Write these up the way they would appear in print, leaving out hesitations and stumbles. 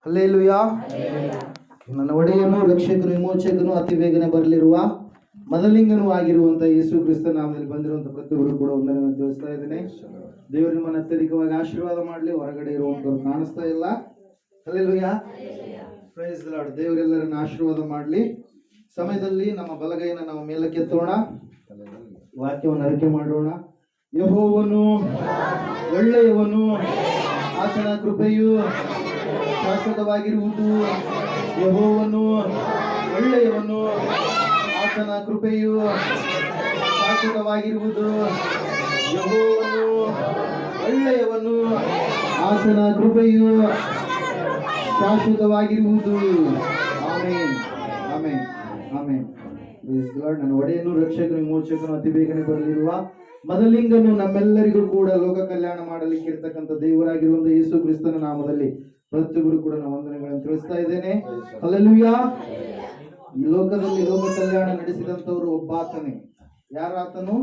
Hallelujah. ನನ್ನ ಒಡೆಯನು, ರಕ್ಷಕನು, ವಿಮೋಚಕನು, ಅತಿ ಬೇಗನೆ ಬರಲಿರುವ ಮೊದಲಿಂಗನೂ ಆಗಿರುವಂತ ಯೇಸು ಕ್ರಿಸ್ತ ನಾಮದಲ್ಲಿ ಬಂದಿರುವಂತ ಪ್ರತಿಯೊಬ್ಬರು ಕೂಡ ಒಂದನ್ನು ತಿಳಿಸ್ತಾ ಇದ್ದೇನೆ. ದೇವರು ನಿಮ್ಮನ್ನು ಅತ್ಯಧಿಕವಾಗಿ ಆಶೀರ್ವಾದ ಮಾಡಲಿ. ಹೊರಗಡೆ ಇರುವಂತವ್ರು ಕಾಣಿಸ್ತಾ ಇಲ್ಲ. Hallelujah, praise the Lord. ದೇವರೆಲ್ಲರನ್ನ ಆಶೀರ್ವಾದ ಮಾಡಲಿ. ಸಮಯದಲ್ಲಿ ನಮ್ಮ ಬಲಗೈನ ನಾವು ಮೇಲಕ್ಕೆತ್ತೋಣ, ವಾಕ್ಯವನ್ನು ಅರಿಕೆ ಮಾಡೋಣ. ಯೆಹೋವನು ಒಳ್ಳೆಯವನು, ಆತನ ಕೃಪೆಯು ಶಾಶ್ವತವಾಗಿರುವುದು. ಯೆಹೋವನು ಒಳ್ಳೆಯವನು, ಆತನ ಕೃಪೆಯು ಶಾಶ್ವತವಾಗಿರುವುದು. ಯೆಹೋವನು ಒಳ್ಳೆಯವನು, ಆತನ ಕೃಪೆಯು ಶಾಶ್ವತವಾಗಿರುವುದು. Amen, amen, amen. ನನ್ನ ಒಡೆಯನು, ರಕ್ಷಕನು, ವಿಮೋಚಕನು, ಅತಿ ಬೇಗನೆ ಬರಲಿರುವ ಮೊದಲಿಂಗನು, ನಮ್ಮೆಲ್ಲರಿಗೂ ಕೂಡ ಲೋಕ ಕಲ್ಯಾಣ ಮಾಡಲಿಕ್ಕೆ ಇರ್ತಕ್ಕಂಥ ದೇವರಾಗಿರುವಂತ ಯೇಸು ಕ್ರಿಸ್ತನ ನಾಮದಲ್ಲಿ ಪ್ರತಿಯೊಬ್ಬರು ಕೂಡ ನಾನು ವಂದನೆಗಳನ್ನು ತಿಳಿಸ್ತಾ ಇದ್ದೇನೆ. ಹಲ್ಲೆಲೂಯಾ. ಈ ಲೋಕದಲ್ಲಿ ಲೋಕ ಕಲ್ಯಾಣ ನಡೆಸಿದಂತವರು ಒಬ್ಬಾತನೇ. ಯಾರಾತನು?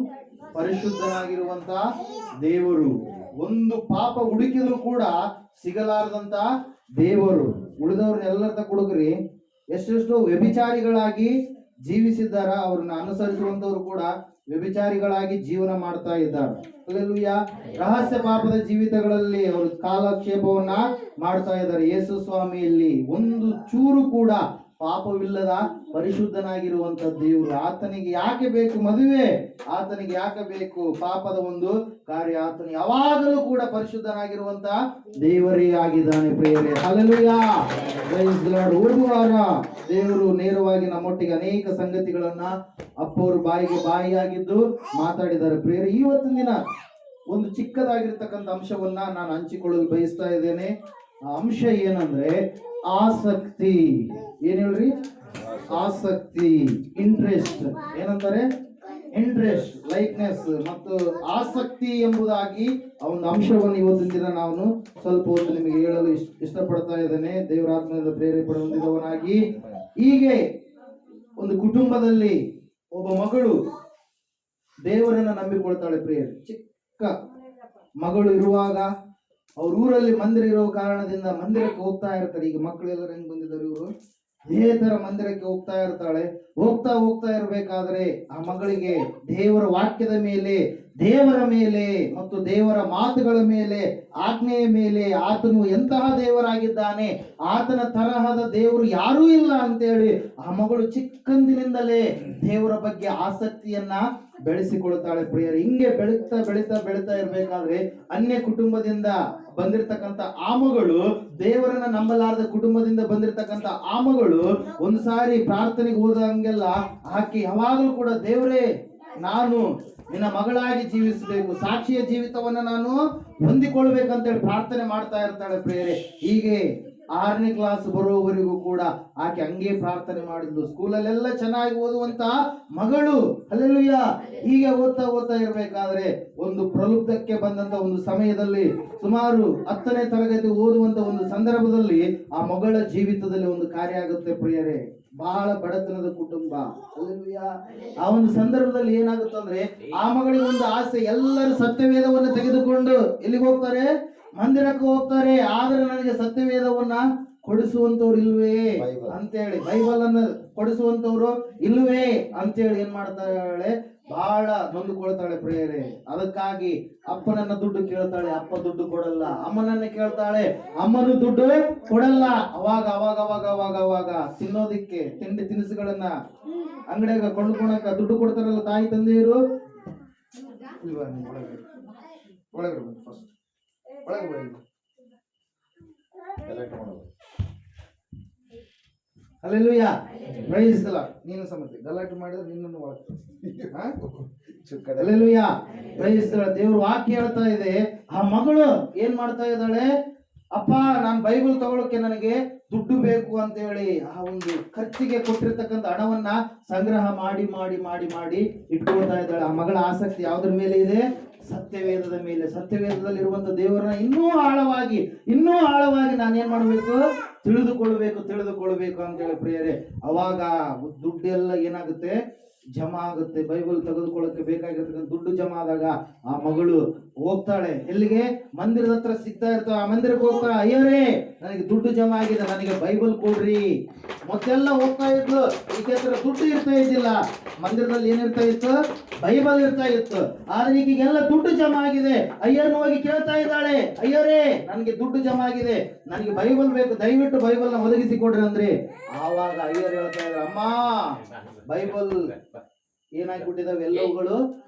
ಪರಿಶುದ್ಧನಾಗಿರುವಂತ ದೇವರು. ಒಂದು ಪಾಪ ಹುಡುಕಿದ್ರು ಕೂಡ ಸಿಗಲಾರದಂತ ದೇವರು. ಉಳಿದವ್ರನ್ನೆಲ್ಲರ ಹುಡುಗ್ರಿ ಎಷ್ಟೆಷ್ಟೋ ವ್ಯಭಿಚಾರಿಗಳಾಗಿ ಜೀವಿಸಿದ್ದಾರ. ಅವ್ರನ್ನ ಅನುಸರಿಸುವಂತವ್ರು ಕೂಡ ವ್ಯಭಿಚಾರಿಗಳಾಗಿ ಜೀವನ ಮಾಡ್ತಾ ಇದ್ದಾರೆ. ಹಲ್ಲೆಲೂಯಾ. ರಹಸ್ಯ ಪಾಪದ ಜೀವಿತಗಳಲ್ಲಿ ಅವರು ಕಾಲಕ್ಷೇಪವನ್ನ ಮಾಡ್ತಾ ಇದ್ದಾರೆ. ಯೇಸು ಸ್ವಾಮಿಯಲ್ಲಿ ಒಂದು ಚೂರು ಕೂಡ ಪಾಪವಿಲ್ಲದ ಪರಿಶುದ್ಧನಾಗಿರುವಂತ ದೇವರು. ಆತನಿಗೆ ಯಾಕೆ ಬೇಕು ಮದುವೆ? ಆತನಿಗೆ ಯಾಕೆ ಬೇಕು ಪಾಪದ ಒಂದು ಕಾರ್ಯ? ಆತನು ಯಾವಾಗಲೂ ಕೂಡ ಪರಿಶುದ್ಧನಾಗಿರುವಂತ ದೇವರೇ ಆಗಿದ್ದಾನೆ ಪ್ರಿಯರೇ. ಹಲ್ಲೆಲೂಯಾ. Praise the Lord. ಓದುವಾರ ದೇವರು ನೇರವಾಗಿ ನಮ್ಮೊಟ್ಟಿಗೆ ಅನೇಕ ಸಂಗತಿಗಳನ್ನ ಅಪ್ಪವರು ಬಾಯಿಗೆ ಬಾಯಿಯಾಗಿದ್ದು ಮಾತಾಡಿದ್ದಾರೆ ಪ್ರಿಯರೇ. ಇವತ್ತಿನ ದಿನ ಒಂದು ಚಿಕ್ಕದಾಗಿರ್ತಕ್ಕಂಥ ಅಂಶವನ್ನ ನಾನು ಹಂಚಿಕೊಳ್ಳಲು ಬಯಸ್ತಾ ಇದ್ದೇನೆ. ಆ ಅಂಶ ಏನಂದ್ರೆ ಆಸಕ್ತಿ. ಏನ್ ಹೇಳ್ರಿ? ಆಸಕ್ತಿ, ಇಂಟ್ರೆಸ್ಟ್. ಏನಂತಾರೆ? ಇಂಟ್ರೆಸ್ಟ್, ಲೈಕ್ನೆಸ್ ಮತ್ತು ಆಸಕ್ತಿ ಎಂಬುದಾಗಿ ಆ ಒಂದು ಅಂಶವನ್ನು ಇವತ್ತಿನ ದಿನ ನಾನು ಸ್ವಲ್ಪ ಹೊತ್ತು ನಿಮಗೆ ಹೇಳಲು ಇಷ್ಟಪಡ್ತಾ ಇದ್ದೇನೆ. ದೇವರಾತ್ಮದಿಂದ ಪ್ರೇರೇಪಣೆ ಹೊಂದಿದವನಾಗಿ ಹೀಗೆ ಒಂದು ಕುಟುಂಬದಲ್ಲಿ ಒಬ್ಬ ಮಗಳು ದೇವರನ್ನ ನಂಬಿಕೊಳ್ತಾಳೆ ಪ್ರಿಯರೇ. ಚಿಕ್ಕ ಮಗಳು ಇರುವಾಗ ಅವ್ರ ಊರಲ್ಲಿ ಮಂದಿರ ಇರೋ ಕಾರಣದಿಂದ ಮಂದಿರಕ್ಕೆ ಹೋಗ್ತಾ ಇರ್ತಾರೆ. ಈಗ ಮಕ್ಕಳೆಲ್ಲರೂ ಹೆಂಗ್ ಬಂದಿದ್ದಾರೆ, ಇವರು ಇದೇ ತರ ಮಂದಿರಕ್ಕೆ ಹೋಗ್ತಾ ಇರ್ತಾಳೆ. ಹೋಗ್ತಾ ಹೋಗ್ತಾ ಇರ್ಬೇಕಾದ್ರೆ ಆ ಮಗಳಿಗೆ ದೇವರ ವಾಕ್ಯದ ಮೇಲೆ, ದೇವರ ಮೇಲೆ ಮತ್ತು ದೇವರ ಮಾತುಗಳ ಮೇಲೆ, ಆಜ್ಞೆಯ ಮೇಲೆ, ಆತನು ಎಂತಹ ದೇವರಾಗಿದ್ದಾನೆ, ಆತನ ತರಹದ ದೇವರು ಯಾರೂ ಇಲ್ಲ ಅಂತೇಳಿ ಆ ಮಗಳು ಚಿಕ್ಕಂದಿನಿಂದಲೇ ದೇವರ ಬಗ್ಗೆ ಆಸಕ್ತಿಯನ್ನ ಬೆಳೆಸಿಕೊಳ್ತಾಳೆ ಪ್ರಿಯರು. ಹಿಂಗೆ ಬೆಳೀತಾ ಬೆಳೀತಾ ಬೆಳೀತಾ ಇರ್ಬೇಕಾದ್ರೆ ಅನ್ಯ ಕುಟುಂಬದಿಂದ ಬಂದಿರತಕ್ಕಂತ ಆ ಮಗಳು, ದೇವರನ್ನ ನಂಬಲಾರದ ಕುಟುಂಬದಿಂದ ಬಂದಿರತಕ್ಕಂತ ಆ ಮಗಳು ಒಂದು ಸಾರಿ ಪ್ರಾರ್ಥನೆಗೆ ಹೋದಂಗೆಲ್ಲ ಆಕೆ ಯಾವಾಗಲೂ ಕೂಡ ದೇವರೇ, ನಾನು ನಿನ್ನ ಮಗಳಾಗಿ ಜೀವಿಸಬೇಕು, ಸಾಕ್ಷಿಯ ಜೀವಿತವನ್ನ ನಾನು ಹೊಂದಿಕೊಳ್ಬೇಕಂತೇಳಿ ಪ್ರಾರ್ಥನೆ ಮಾಡ್ತಾ ಇರ್ತಾಳೆ ಪ್ರಿಯರೇ. ಹೀಗೆ 6ನೇ ಕ್ಲಾಸ್ ಬರೋವರೆಗೂ ಕೂಡ ಆಕೆ ಹಂಗೆ ಪ್ರಾರ್ಥನೆ ಮಾಡಿದ್ಲು. ಸ್ಕೂಲಲ್ಲೆಲ್ಲ ಚೆನ್ನಾಗಿ ಓದುವಂತ ಮಗಳು. ಹಲ್ಲೆಲೂಯಾ. ಹೀಗೆ ಓದ್ತಾ ಓದ್ತಾ ಇರ್ಬೇಕಾದ್ರೆ ಒಂದು ಪ್ರಲುಬ್ಧಕ್ಕೆ ಬಂದಂತ ಒಂದು ಸಮಯದಲ್ಲಿ, ಸುಮಾರು 10ನೇ ತರಗತಿ ಓದುವಂತ ಒಂದು ಸಂದರ್ಭದಲ್ಲಿ ಆ ಮಗಳ ಜೀವಿತದಲ್ಲಿ ಒಂದು ಕಾರ್ಯ ಆಗುತ್ತೆ ಪ್ರಿಯರೇ. ಬಹಳ ಬಡತನದ ಕುಟುಂಬ. ಹಲ್ಲೆಲೂಯಾ. ಆ ಒಂದು ಸಂದರ್ಭದಲ್ಲಿ ಏನಾಗುತ್ತಂದ್ರೆ ಆ ಮಗಳಿಗೆ ಒಂದು ಆಸೆ. ಎಲ್ಲರೂ ಸತ್ಯವೇದವನ್ನು ತೆಗೆದುಕೊಂಡು ಎಲ್ಲಿಗೆ ಹೋಗ್ತಾರೆ? ಮಂದಿರಕ್ಕೆ ಹೋಗ್ತಾರೆ. ಆದ್ರೆ ನನಗೆ ಸತ್ಯವೇದವನ್ನ ಕೊಡಿಸುವಂತವ್ರು ಇಲ್ವೇ ಅಂತೇಳಿ, ಬೈಬಲ್ ಅನ್ನ ಕೊಡಿಸುವಂತವ್ರು ಇಲ್ವೇ ಅಂತೇಳಿ ಏನ್ ಮಾಡ್ತಾಳೆ? ಬಹಳ ನೊಂದುಕೊಳ್ತಾಳೆ ಪ್ರಿಯರೇ. ಅದಕ್ಕಾಗಿ ಅಪ್ಪನನ್ನ ದುಡ್ಡು ಕೇಳ್ತಾಳೆ, ಅಪ್ಪ ದುಡ್ಡು ಕೊಡಲ್ಲ. ಅಮ್ಮನನ್ನ ಕೇಳ್ತಾಳೆ, ಅಮ್ಮನು ದುಡ್ಡು ಕೊಡಲ್ಲ. ಅವಾಗ ಅವಾಗ ಅವಾಗ ಅವಾಗ ಅವಾಗ ತಿನ್ನೋದಿಕ್ಕೆ ತಿಂಡಿ ತಿನಿಸುಗಳನ್ನ ಅಂಗಡಿಯಾಗ ಕೊಂಡ್ಕೊಳಕ ದುಡ್ಡು ಕೊಡ್ತಾರಲ್ಲ ತಾಯಿ ತಂದೆಯರು. ಒಳಗೆ ಫಸ್ಟ್ ಒಳಗೆ ಬನ್ನಿ. ಹಲ್ಲೆಲೂಯಾ. Praise the Lord. ನೀನು ಸಮೇತ ಗಲಾಟೆ ಮಾಡಿದ್ರೆ ನಿನ್ನನ್ನು ಒಳಗೆ. ಹಲ್ಲೆಲೂಯಾ. Praise the Lord. ದೇವರು ವಾಕ್ಯ ಹೇಳ್ತಾ ಇದೆ, ಆ ಮಗಳು ಏನ್ ಮಾಡ್ತಾ ಇದ್ದಾಳೆ? ಅಪ್ಪ, ನಾನು ಬೈಬಲ್ ತಗೊಳಕ್ಕೆ ನನಗೆ ದುಡ್ಡು ಬೇಕು ಅಂತ ಹೇಳಿ ಆ ಒಂದು ಖರ್ಚಿಗೆ ಕೊಟ್ಟಿರ್ತಕ್ಕಂಥ ಹಣವನ್ನ ಸಂಗ್ರಹ ಮಾಡಿ ಮಾಡಿ ಮಾಡಿ ಮಾಡಿ ಇಟ್ಕೊಳ್ತಾ ಇದ್ದಾಳೆ. ಆ ಮಗಳ ಆಸಕ್ತಿ ಯಾವುದ್ರ ಮೇಲೆ ಇದೆ? ಸತ್ಯವೇದದ ಮೇಲೆ. ಸತ್ಯವೇದದಲ್ಲಿರುವಂತ ದೇವರನ್ನ ಇನ್ನೂ ಆಳವಾಗಿ ನಾನೇನ್ ಮಾಡ್ಬೇಕು? ತಿಳಿದುಕೊಳ್ಬೇಕು ಅಂತ ಹೇಳಿ ಪ್ರಿಯರೇ. ಅವಾಗ ದುಡ್ಡೆಲ್ಲ ಏನಾಗುತ್ತೆ? ಜಮಾ ಆಗುತ್ತೆ. ಬೈಬಲ್ ತೆಗೆದುಕೊಳ್ಳಕ್ಕೆ ಬೇಕಾಗಿರ್ತಕ್ಕಂಥ ದುಡ್ಡು ಜಮಾ ಆದಾಗ ಆ ಮಗಳು ಹೋಗ್ತಾಳೆ. ಎಲ್ಲಿಗೆ? ಮಂದಿರದ ಹತ್ರ ಸಿಗ್ತಾ ಇರ್ತಾವ. ಆ ಮಂದಿರಕ್ಕೆ ಹೋಗ್ತಾಳೆ. ಅಯ್ಯರೇ, ನನಗೆ ದುಡ್ಡು ಜಮಾ ಆಗಿದೆ, ನನಗೆ ಬೈಬಲ್ ಕೊಡ್ರಿ. ಮೊದಲೆಲ್ಲ ಹೋಗ್ತಾ ಇದ್ಲು, ಈಗ ಹತ್ರ ದುಡ್ಡು ಇರ್ತಾ ಇದ್ದಿಲ್ಲ. ಮಂದಿರದಲ್ಲಿ ಏನಿರ್ತಾ ಇತ್ತು? ಬೈಬಲ್ ಇರ್ತಾ ಇತ್ತು. ಆದ್ರೆ ಈಗೆಲ್ಲ ದುಡ್ಡು ಜಮಾ ಆಗಿದೆ. ಅಯ್ಯರ್ನ ಹೋಗಿ ಕೇಳ್ತಾ ಇದ್ದಾಳೆ, ಅಯ್ಯರೇ ನನಗೆ ದುಡ್ಡು ಜಮಾ ಆಗಿದೆ, ನನಗೆ ಬೈಬಲ್ ಬೇಕು, ದಯವಿಟ್ಟು ಬೈಬಲ್ನ ಒದಗಿಸಿ ಕೊಡ್ರಿ ಅಂದ್ರೆ ಆವಾಗ ಅಯ್ಯರ್ ಹೇಳ್ತಾ ಇದ್ರು, ಅಮ್ಮ ಬೈಬಲ್ ಏನಾಗ್ಬಿಟ್ಟಿದಾವೆ, ಎಲ್ಲವುಗಳು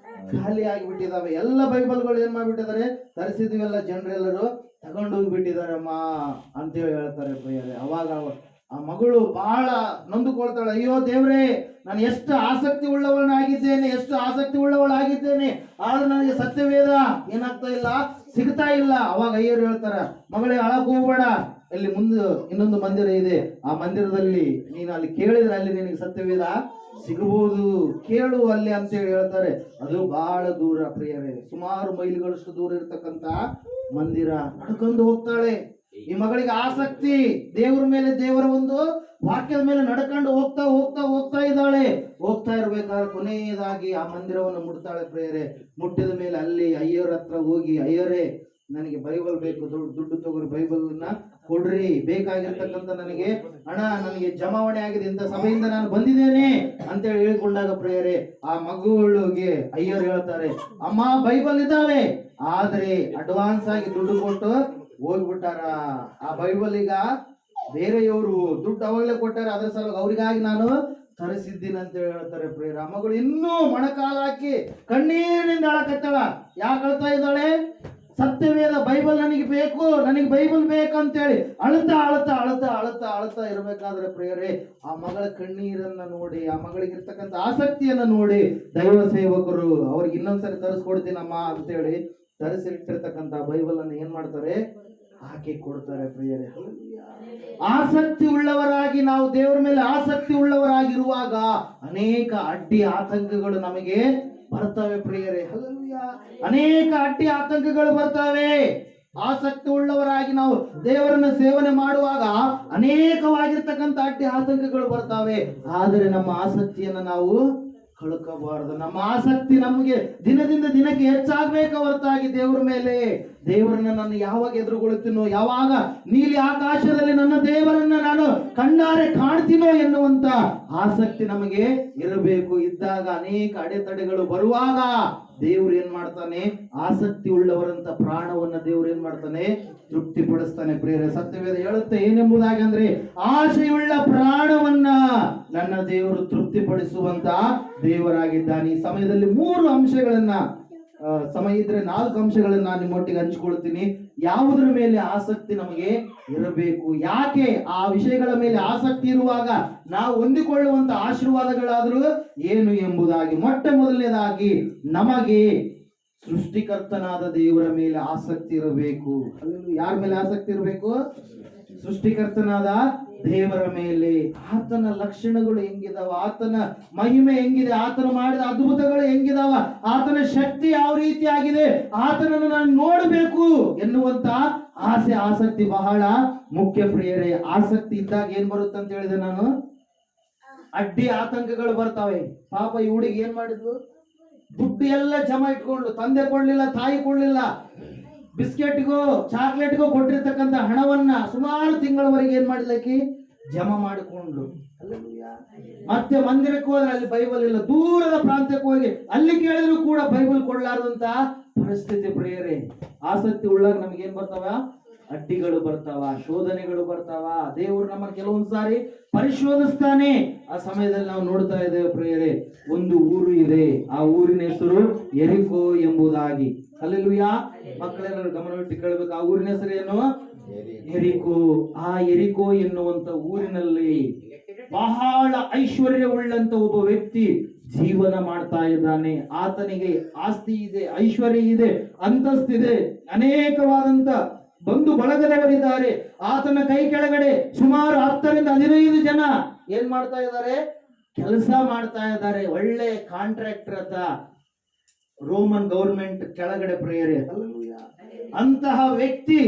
ಖಾಲಿ ಆಗಿಬಿಟ್ಟಿದಾವೆ. ಎಲ್ಲ ಬೈಬಲ್ಗಳು ಏನ್ ಮಾಡ್ಬಿಟ್ಟಿದ್ದಾರೆ? ತರಿಸಿದ್ವೆಲ್ಲ ಜನರೆಲ್ಲರೂ ತಗೊಂಡು ಹೋಗ್ಬಿಟ್ಟಿದಾರಮ್ಮ ಅಂತೇಳಿ ಹೇಳ್ತಾರೆ ಪ್ರಿಯರೇ. ಅವಾಗ ಆ ಮಗಳು ಬಹಳ ನೊಂದುಕೊಳ್ತಾಳೆ. ಅಯ್ಯೋ ದೇವ್ರೇ, ನಾನು ಎಷ್ಟು ಆಸಕ್ತಿ ಉಳ್ಳವನಾಗಿದ್ದೇನೆ, ಎಷ್ಟು ಆಸಕ್ತಿ ಉಳ್ಳವಳಾಗಿದ್ದೇನೆ, ಆದ್ರೆ ನನಗೆ ಸತ್ಯವೇದ ಏನಾಗ್ತಾ ಇಲ್ಲ, ಸಿಗ್ತಾ ಇಲ್ಲ. ಅವಾಗ ಅಯ್ಯರು ಹೇಳ್ತಾರ, ಮಗಳೇ ಅಳಕ್ ಹೋಗ್ಬೇಡ, ಇಲ್ಲಿ ಮುಂದೆ ಇನ್ನೊಂದು ಮಂದಿರ ಇದೆ, ಆ ಮಂದಿರದಲ್ಲಿ ನೀನು ಅಲ್ಲಿ ಕೇಳಿದ್ರೆ ಅಲ್ಲಿ ನಿನಗೆ ಸತ್ಯವೇದ ಸಿಗಬಹುದು, ಕೇಳು ಅಲ್ಲಿ ಅಂತೇಳಿ ಹೇಳ್ತಾರೆ. ಅದು ಬಹಳ ದೂರ ಪ್ರಿಯರೇ, ಸುಮಾರು ಮೈಲಿಗಳಷ್ಟು ದೂರ ಇರ್ತಕ್ಕಂತ ಮಂದಿರ. ನಡ್ಕೊಂಡು ಹೋಗ್ತಾಳೆ. ಈ ಮಗಳಿಗೆ ಆಸಕ್ತಿ ದೇವರ ಮೇಲೆ, ದೇವರ ಒಂದು ವಾಕ್ಯದ ಮೇಲೆ ನಡ್ಕೊಂಡು ಹೋಗ್ತಾ ಹೋಗ್ತಾ ಹೋಗ್ತಾ ಇದ್ದಾಳೆ. ಹೋಗ್ತಾ ಇರ್ಬೇಕಾದ್ರೆ ಕೊನೆಯದಾಗಿ ಆ ಮಂದಿರವನ್ನು ಮುಟ್ತಾಳೆ ಪ್ರಿಯರೇ. ಮುಟ್ಟಿದ ಮೇಲೆ ಅಲ್ಲಿ ಅಯ್ಯರ ಹತ್ರ ಹೋಗಿ, ಅಯ್ಯರೇ ನನಗೆ ಬೈಬಲ್ ಬೇಕು, ದುಡ್ಡು ತಗೋರಿ, ಬೈಬಲ್ನ ಕೊಡ್ರಿ, ಬೇಕಾಗಿರ್ತಕ್ಕಂಥ ನನಗೆ ಹಣ ನನಗೆ ಜಮಾವಣೆ ಆಗಿದೆ, ಇಂಥ ಸಭೆಯಿಂದ ನಾನು ಬಂದಿದ್ದೇನೆ ಅಂತೇಳಿ ಹೇಳಿಕೊಂಡಾಗ ಪ್ರಿಯರೇ, ಆ ಮಗುಗಳಿಗೆ ಅಯ್ಯರು ಹೇಳ್ತಾರೆ, ಅಮ್ಮ ಬೈಬಲ್ ಇದ್ದಾವೆ, ಆದ್ರೆ ಅಡ್ವಾನ್ಸ್ ಆಗಿ ದುಡ್ಡು ಕೊಟ್ಟು ಹೋಗ್ಬಿಟ್ಟಾರ. ಆ ಬೈಬಲ್ ಈಗ ಬೇರೆಯವರು ದುಡ್ಡು ಅವಾಗಲೇ ಕೊಟ್ಟಾರೆ, ಅದ್ರ ಸಲುವಾಗಿ ಅವ್ರಿಗಾಗಿ ನಾನು ತರಿಸಿದ್ದೀನಿ ಅಂತ ಹೇಳ್ತಾರೆ ಪ್ರಿಯರ. ಆ ಮಗಳು ಇನ್ನೂ ಮೊಣಕಾಲ ಹಾಕಿ ಕಣ್ಣೀರಿನಿಂದ ಅಳಕತ್ತಾಳ. ಯಾಕೆ ಅಳ್ತಾ ಇದ್ದಾಳೆ? ಸತ್ಯವೇದ ಬೈಬಲ್ ನನಗೆ ಬೇಕು, ನನಗೆ ಬೈಬಲ್ ಬೇಕಂತೇಳಿ ಅಳ್ತಾ ಅಳ್ತಾ ಅಳ್ತಾ ಅಳ್ತಾ ಅಳ್ತಾ ಇರ್ಬೇಕಾದ್ರೆ ಪ್ರಿಯರೇ, ಆ ಮಗಳ ಕಣ್ಣೀರನ್ನ ನೋಡಿ, ಆ ಮಗಳಿಗಿರ್ತಕ್ಕಂಥ ಆಸಕ್ತಿಯನ್ನ ನೋಡಿ ದೈವ ಸೇವಕರು ಅವ್ರಿಗೆ ಇನ್ನೊಂದ್ಸರಿ ತರಿಸ್ಕೊಡ್ತೀನಮ್ಮ ಅಂತೇಳಿ ತರಿಸಿಟ್ಟಿರ್ತಕ್ಕಂಥ ಬೈಬಲ್ ಅನ್ನು ಏನ್ ಮಾಡ್ತಾರೆ? ಹಾಕಿ ಕೊಡ್ತಾರೆ ಪ್ರಿಯರೇ. ಆಸಕ್ತಿ ಉಳ್ಳವರಾಗಿ ನಾವು ದೇವರ ಮೇಲೆ ಆಸಕ್ತಿ ಉಳ್ಳವರಾಗಿರುವಾಗ ಅನೇಕ ಅಡ್ಡಿ ಆತಂಕಗಳು ನಮಗೆ ಬರ್ತವೆ ಪ್ರಿಯರೇ. ಅನೇಕ ಅಡ್ಡಿ ಆತಂಕಗಳು ಬರ್ತವೆ. ಆಸಕ್ತಿ ಉಳ್ಳವರಾಗಿ ನಾವು ದೇವರನ್ನ ಸೇವನೆ ಮಾಡುವಾಗ ಅನೇಕವಾಗಿರ್ತಕ್ಕಂಥ ಅಡ್ಡಿ ಆತಂಕಗಳು ಬರ್ತವೆ. ಆದರೆ ನಮ್ಮ ಆಸಕ್ತಿಯನ್ನ ನಾವು ಕಳ್ಕೋಬಾರದು. ನಮ್ಮ ಆಸಕ್ತಿ ನಮಗೆ ದಿನದಿಂದ ದಿನಕ್ಕೆ ಹೆಚ್ಚಾಗಬೇಕ ಹೊರತಾಗಿ ದೇವರ ಮೇಲೆ, ದೇವರನ್ನ ನಾನು ಯಾವಾಗ ಎದುರುಗೊಳ್ತೀನೋ, ಯಾವಾಗ ನೀಲಿ ಆಕಾಶದಲ್ಲಿ ನನ್ನ ದೇವರನ್ನ ನಾನು ಕಣ್ಣಾರೆ ಕಾಣ್ತೀನೋ ಎನ್ನುವಂತ ಆಸಕ್ತಿ ನಮಗೆ ಇರಬೇಕು. ಇದ್ದಾಗ ಅನೇಕ ಅಡೆತಡೆಗಳು ಬರುವಾಗ ದೇವ್ರು ಏನ್ ಮಾಡ್ತಾನೆ? ಆಸಕ್ತಿ ಉಳ್ಳವರಂತ ಪ್ರಾಣವನ್ನ ದೇವ್ರು ಏನ್ ಮಾಡ್ತಾನೆ? ತೃಪ್ತಿಪಡಿಸ್ತಾನೆ ಪ್ರಿಯರೇ. ಸತ್ಯವೇದ ಹೇಳುತ್ತೆ ಏನೆಂಬುದಾಗಿ ಅಂದ್ರೆ, ಆಶೆಯುಳ್ಳ ಪ್ರಾಣವನ್ನ ನನ್ನ ದೇವರು ತೃಪ್ತಿಪಡಿಸುವಂತ ದೇವರಾಗಿದ್ದಾನೆ. ಈ ಸಮಯದಲ್ಲಿ 3 ಅಂಶಗಳನ್ನ, ಸಮಯ ಇದ್ರೆ 4 ಅಂಶಗಳನ್ನ ನಾನು ನಿಮ್ಮೊಟ್ಟಿಗೆ ಹಂಚಿಕೊಳ್ತೀನಿ. ಯಾವುದರ ಮೇಲೆ ಆಸಕ್ತಿ ನಮಗೆ ಇರಬೇಕು, ಯಾಕೆ ಆ ವಿಷಯಗಳ ಮೇಲೆ ಆಸಕ್ತಿ ಇರುವಾಗ ನಾವು ಹೊಂದಿಕೊಳ್ಳುವಂತ ಆಶೀರ್ವಾದಗಳಾದರೂ ಏನು ಎಂಬುದಾಗಿ. ಮೊಟ್ಟ ಮೊದಲನೇದಾಗಿ ನಮಗೆ ಸೃಷ್ಟಿಕರ್ತನಾದ ದೇವರ ಮೇಲೆ ಆಸಕ್ತಿ ಇರಬೇಕು. ಯಾರ ಮೇಲೆ ಆಸಕ್ತಿ ಇರಬೇಕು? ಸೃಷ್ಟಿಕರ್ತನಾದ ದೇವರ ಮೇಲೆ. ಆತನ ಲಕ್ಷಣಗಳು ಹೆಂಗಿದಾವ, ಆತನ ಮಹಿಮೆ ಹೆಂಗಿದೆ, ಆತನ ಮಾಡಿದ ಅದ್ಭುತಗಳು ಹೆಂಗಿದಾವ, ಆತನ ಶಕ್ತಿ ಯಾವ ರೀತಿ ಆಗಿದೆ, ಆತನನ್ನು ನಾನು ನೋಡಬೇಕು ಎನ್ನುವಂತ ಆಸೆ, ಆಸಕ್ತಿ ಬಹಳ ಮುಖ್ಯ ಪ್ರಿಯರೇ. ಆಸಕ್ತಿ ಇದ್ದಾಗ ಏನ್ ಬರುತ್ತೆ ಅಂತ ಹೇಳಿದೆ ನಾನು? ಅಡ್ಡಿ ಆತಂಕಗಳು ಬರ್ತಾವೆ. ಪಾಪ ಈ ಹುಡುಗಿ ಏನ್ ಮಾಡಿದ್ಲು? ದುಡ್ಡು ಎಲ್ಲ ಜಮಾ ಇಟ್ಕೊಂಡು, ತಂದೆ ಕೊಡ್ಲಿಲ್ಲ, ತಾಯಿ ಕೊಡ್ಲಿಲ್ಲ, ಬಿಸ್ಕೆಟ್ಗೋ ಚಾಕ್ಲೇಟ್ಗೋ ಕೊಟ್ಟಿರ್ತಕ್ಕಂಥ ಹಣವನ್ನ ಸುಮಾರು ತಿಂಗಳವರೆಗೆ ಏನ್ ಮಾಡಿದ್ಲಕ್ಕಿ? ಜಮಾ ಮಾಡಿಕೊಂಡು. ಮತ್ತೆ ಮಂದಿರಕ್ಕೆ ಹೋದ್ರೆ ಅಲ್ಲಿ ಬೈಬಲ್ ಇಲ್ಲ, ದೂರದ ಪ್ರಾಂತ್ಯಕ್ಕೆ ಹೋಗಿ ಅಲ್ಲಿ ಕೇಳಿದ್ರು ಕೂಡ ಬೈಬಲ್ ಕೊಡ್ಲಾರ್ದಂತ ಪರಿಸ್ಥಿತಿ ಪ್ರಿಯರೇ. ಆಸಕ್ತಿ ಉಳ್ಳಾಗ ನಮ್ಗೆ ಏನ್ ಬರ್ತಾವ? ಅಡ್ಡಿಗಳು ಬರ್ತಾವ, ಶೋಧನೆಗಳು ಬರ್ತಾವ. ದೇವರು ನಮ್ಮ ಕೆಲವೊಂದು ಸಾರಿ ಪರಿಶೋಧಿಸ್ತಾನೆ. ಆ ಸಮಯದಲ್ಲಿ ನಾವು ನೋಡ್ತಾ ಇದ್ದೇವೆ ಪ್ರಿಯರೇ, ಒಂದು ಊರು ಇದೆ, ಆ ಊರಿನ ಹೆಸರು ಯೆರಿಕೋ ಎಂಬುದಾಗಿ. ಹಲ್ಲೆಲೂಯಾ. ಮಕ್ಕಳೆಲ್ಲರೂ ಗಮನವಿಟ್ಟು ಕೇಳಬೇಕು. ಆ ಊರಿನ ಹೆಸರು ಏನು? ಯೆರಿಕೋ. ಆ ಯೆರಿಕೋ ಎನ್ನುವಂತ ಊರಿನಲ್ಲಿ ಬಹಳ ಐಶ್ವರ್ಯವುಳ್ಳಂತ ಒಬ್ಬ ವ್ಯಕ್ತಿ ಜೀವನ ಮಾಡ್ತಾ ಇದ್ದಾನೆ. ಆತನಿಗೆ ಆಸ್ತಿ ಇದೆ, ಐಶ್ವರ್ಯ ಇದೆ, ಅಂತಸ್ತಿದೆ, ಅನೇಕವಾದಂತ ಬಂಧು ಬಳಗದವರಿದ್ದಾರೆ. ಆತನ ಕೈ ಕೆಳಗಡೆ ಸುಮಾರು 10 ರಿಂದ 15 ಜನ ಏನ್ ಮಾಡ್ತಾ ಇದ್ದಾರೆ? ಕೆಲಸ ಮಾಡ್ತಾ ಇದ್ದಾರೆ. ಒಳ್ಳೆ ಕಾಂಟ್ರಾಕ್ಟರ್ ಅಂತ ರೋಮನ್ ಗವರ್ಮೆಂಟ್ ಕೆಳಗಡೆ ಪ್ರಿಯರೇ. ಅಂತಹ ವ್ಯಕ್ತಿ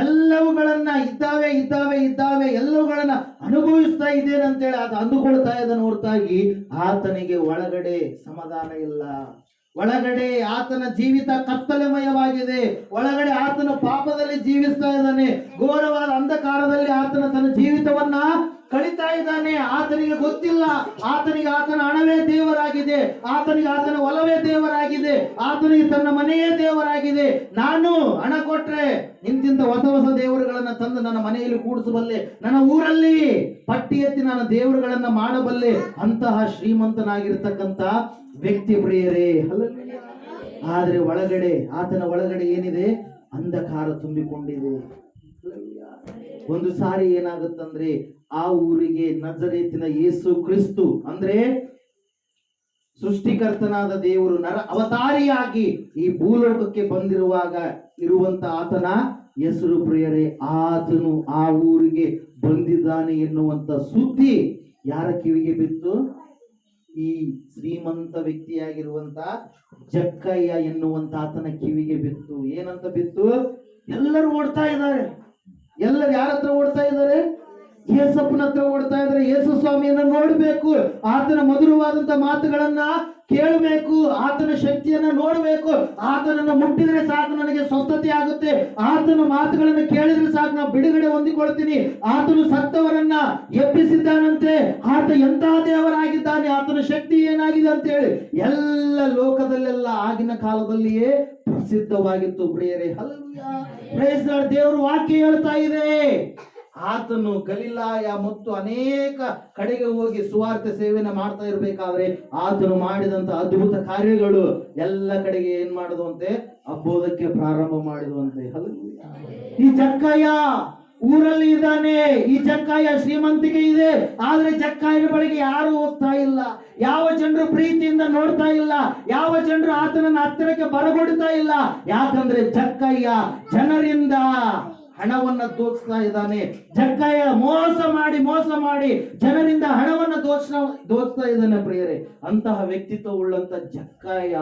ಎಲ್ಲವುಗಳನ್ನ ಇದ್ದಾವೆ ಇದ್ದಾವೆ ಇದ್ದಾವೆ ಎಲ್ಲವುಗಳನ್ನ ಅನುಭವಿಸ್ತಾ ಇದ್ದೇನೆ ಅಂತೇಳಿ ಆತ ಅಂದುಕೊಳ್ತಾ ಇದ್ದಾನೆ ಹೊರತಾಗಿ ಆತನಿಗೆ ಒಳಗಡೆ ಸಮಾಧಾನ ಇಲ್ಲ, ಒಳಗಡೆ ಆತನ ಜೀವಿತ ಕತ್ತಲೆಮಯವಾಗಿದೆ. ಒಳಗಡೆ ಆತನ ಪಾಪದಲ್ಲಿ ಜೀವಿಸ್ತಾ ಇದ್ದಾನೆ. ಘೋರವಾದ ಅಂಧಕಾರದಲ್ಲಿ ಆತನ ತನ್ನ ಜೀವಿತವನ್ನ ಕಳೀತಾ ಇದ್ದಾನೆ. ಆತನಿಗೆ ಗೊತ್ತಿಲ್ಲ, ಆತನಿಗೆ ಆತನ ಹಣವೇ ದೇವರಾಗಿದೆ, ಆತನಿಗೆ ಆತನ ಹೊಲವೇ ದೇವರಾಗಿದೆ, ಆತನಿಗೆ ತನ್ನ ಮನೆಯೇ ದೇವರಾಗಿದೆ. ನಾನು ಹಣ ಕೊಟ್ರೆ ಇಂತಿಂತ ಹೊಸ ಹೊಸ ದೇವರುಗಳನ್ನ ತಂದು ನನ್ನ ಮನೆಯಲ್ಲಿ ಕೂಡಿಸಬಲ್ಲೆ, ನನ್ನ ಊರಲ್ಲಿ ಪಟ್ಟಿ ಎತ್ತಿ ನಾನು ದೇವರುಗಳನ್ನ ಮಾಡಬಲ್ಲೆ. ಅಂತಹ ಶ್ರೀಮಂತನಾಗಿರ್ತಕ್ಕಂಥ ವ್ಯಕ್ತಿ ಪ್ರಿಯರೇ. ಆದ್ರೆ ಒಳಗಡೆ ಆತನ ಒಳಗಡೆ ಏನಿದೆ? ಅಂಧಕಾರ ತುಂಬಿಕೊಂಡಿದೆ. ಒಂದು ಸಾರಿ ಏನಾಗುತ್ತಂದ್ರೆ ಆ ಊರಿಗೆ ನಜರೇತಿನ ಯೇಸು ಕ್ರಿಸ್ತು ಅಂದ್ರೆ ಸೃಷ್ಟಿಕರ್ತನಾದ ದೇವರು ನರ ಅವತಾರಿಯಾಗಿ ಈ ಭೂಲೋಕಕ್ಕೆ ಬಂದಿರುವಾಗ ಇರುವಂತ ಆತನ ಹೆಸರು ಪ್ರಿಯರೇ. ಆತನು ಆ ಊರಿಗೆ ಬಂದಿದ್ದಾನೆ ಎನ್ನುವಂತ ಸುದ್ದಿ ಯಾರ ಕಿವಿಗೆ ಬಿತ್ತು? ಈ ಶ್ರೀಮಂತ ವ್ಯಕ್ತಿಯಾಗಿರುವಂತ ಜಕ್ಕಯ್ಯ ಎನ್ನುವಂತ ಆತನ ಕಿವಿಗೆ ಬಿತ್ತು. ಏನಂತ ಬಿತ್ತು? ಎಲ್ಲರೂ ಓಡ್ತಾ ಇದ್ದಾರೆ. ಎಲ್ಲರೂ ಯಾರ ಹತ್ರ ಓಡ್ತಾ ಇದ್ದಾರೆ? ಯೇಸಪ್ಪನ ಹತ್ರ ಓಡ್ತಾ ಇದ್ದಾರೆ. ಯೇಸು ಸ್ವಾಮಿಯನ್ನ ನೋಡ್ಬೇಕು, ಆತನ ಮಧುರವಾದಂತ ಮಾತುಗಳನ್ನ ಕೇಳಬೇಕು, ಆತನ ಶಕ್ತಿಯನ್ನ ನೋಡ್ಬೇಕು. ಆತನನ್ನ ಮುಟ್ಟಿದ್ರೆ ಸಾಕು ನನಗೆ ಸ್ವಸ್ಥತೆ ಆಗುತ್ತೆ, ಆತನ ಮಾತುಗಳನ್ನು ಕೇಳಿದ್ರೆ ಸಾಕು ನಾನು ಬಿಡುಗಡೆ ಹೊಂದಿಕೊಳ್ತೀನಿ. ಆತನು ಸತ್ತವರನ್ನ ಎಬ್ಬಿಸಿದ್ದಾನಂತೆ, ಆತ ಎಂತ ದೇವರಾಗಿದ್ದಾನೆ, ಆತನ ಶಕ್ತಿ ಏನಾಗಿದೆ ಅಂತ ಹೇಳಿ ಎಲ್ಲ ಲೋಕದಲ್ಲೆಲ್ಲ ಆಗಿನ ಕಾಲದಲ್ಲಿಯೇ ಪ್ರಸಿದ್ಧವಾಗಿತ್ತು ಪ್ರಿಯರೇ. Hallelujah, praise the Lord. ದೇವರು ವಾಕ್ಯ ಹೇಳ್ತಾ ಇದೆ, ಆತನು ಗಲಿಲಾಯ ಮತ್ತು ಅನೇಕ ಕಡೆಗೆ ಹೋಗಿ ಸುವಾರ್ತೆ ಸೇವೆಯನ್ನು ಮಾಡ್ತಾ ಇರಬೇಕಾದ್ರೆ ಆತನು ಮಾಡಿದಂತ ಅದ್ಭುತ ಕಾರ್ಯಗಳು ಎಲ್ಲ ಕಡೆಗೆ ಏನ್ ಮಾಡುವಂತೆ ಹಬ್ಬೋದಕ್ಕೆ ಪ್ರಾರಂಭ ಮಾಡಿದುವಂತೆ. ಹಲ್ಲೆಲೂಯಾ. ಈ ಜಕ್ಕಯ್ಯ ಊರಲ್ಲಿ ಇದ್ದಾನೆ, ಈ ಜಕ್ಕಯ್ಯ ಶ್ರೀಮಂತಿಕೆ ಇದೆ, ಆದ್ರೆ ಜಕ್ಕಯ್ಯನ ಬಳಿಗೆ ಯಾರು ಹೋಗ್ತಾ ಇಲ್ಲ, ಯಾವ ಜನರು ಪ್ರೀತಿಯಿಂದ ನೋಡ್ತಾ ಇಲ್ಲ, ಯಾವ ಜನರು ಆತನನ್ನ ಹತ್ತಿರಕ್ಕೆ ಬರಗೊಡ್ತಾ ಇಲ್ಲ. ಯಾಕಂದ್ರೆ ಜಕ್ಕಯ್ಯ ಜನರಿಂದ ಹಣವನ್ನ ದೋಚ್ತಾ ಇದ್ದಾನೆ. ಜಕ್ಕಯ್ಯ ಮೋಸ ಮಾಡಿ ಜನರಿಂದ ಹಣವನ್ನ ದೋಚ್ತಾ ಇದ್ದಾನೆ ಪ್ರಿಯರೇ. ಅಂತಹ ವ್ಯಕ್ತಿತ್ವ ಉಳ್ಳಂತ ಜಕ್ಕಯ್ಯ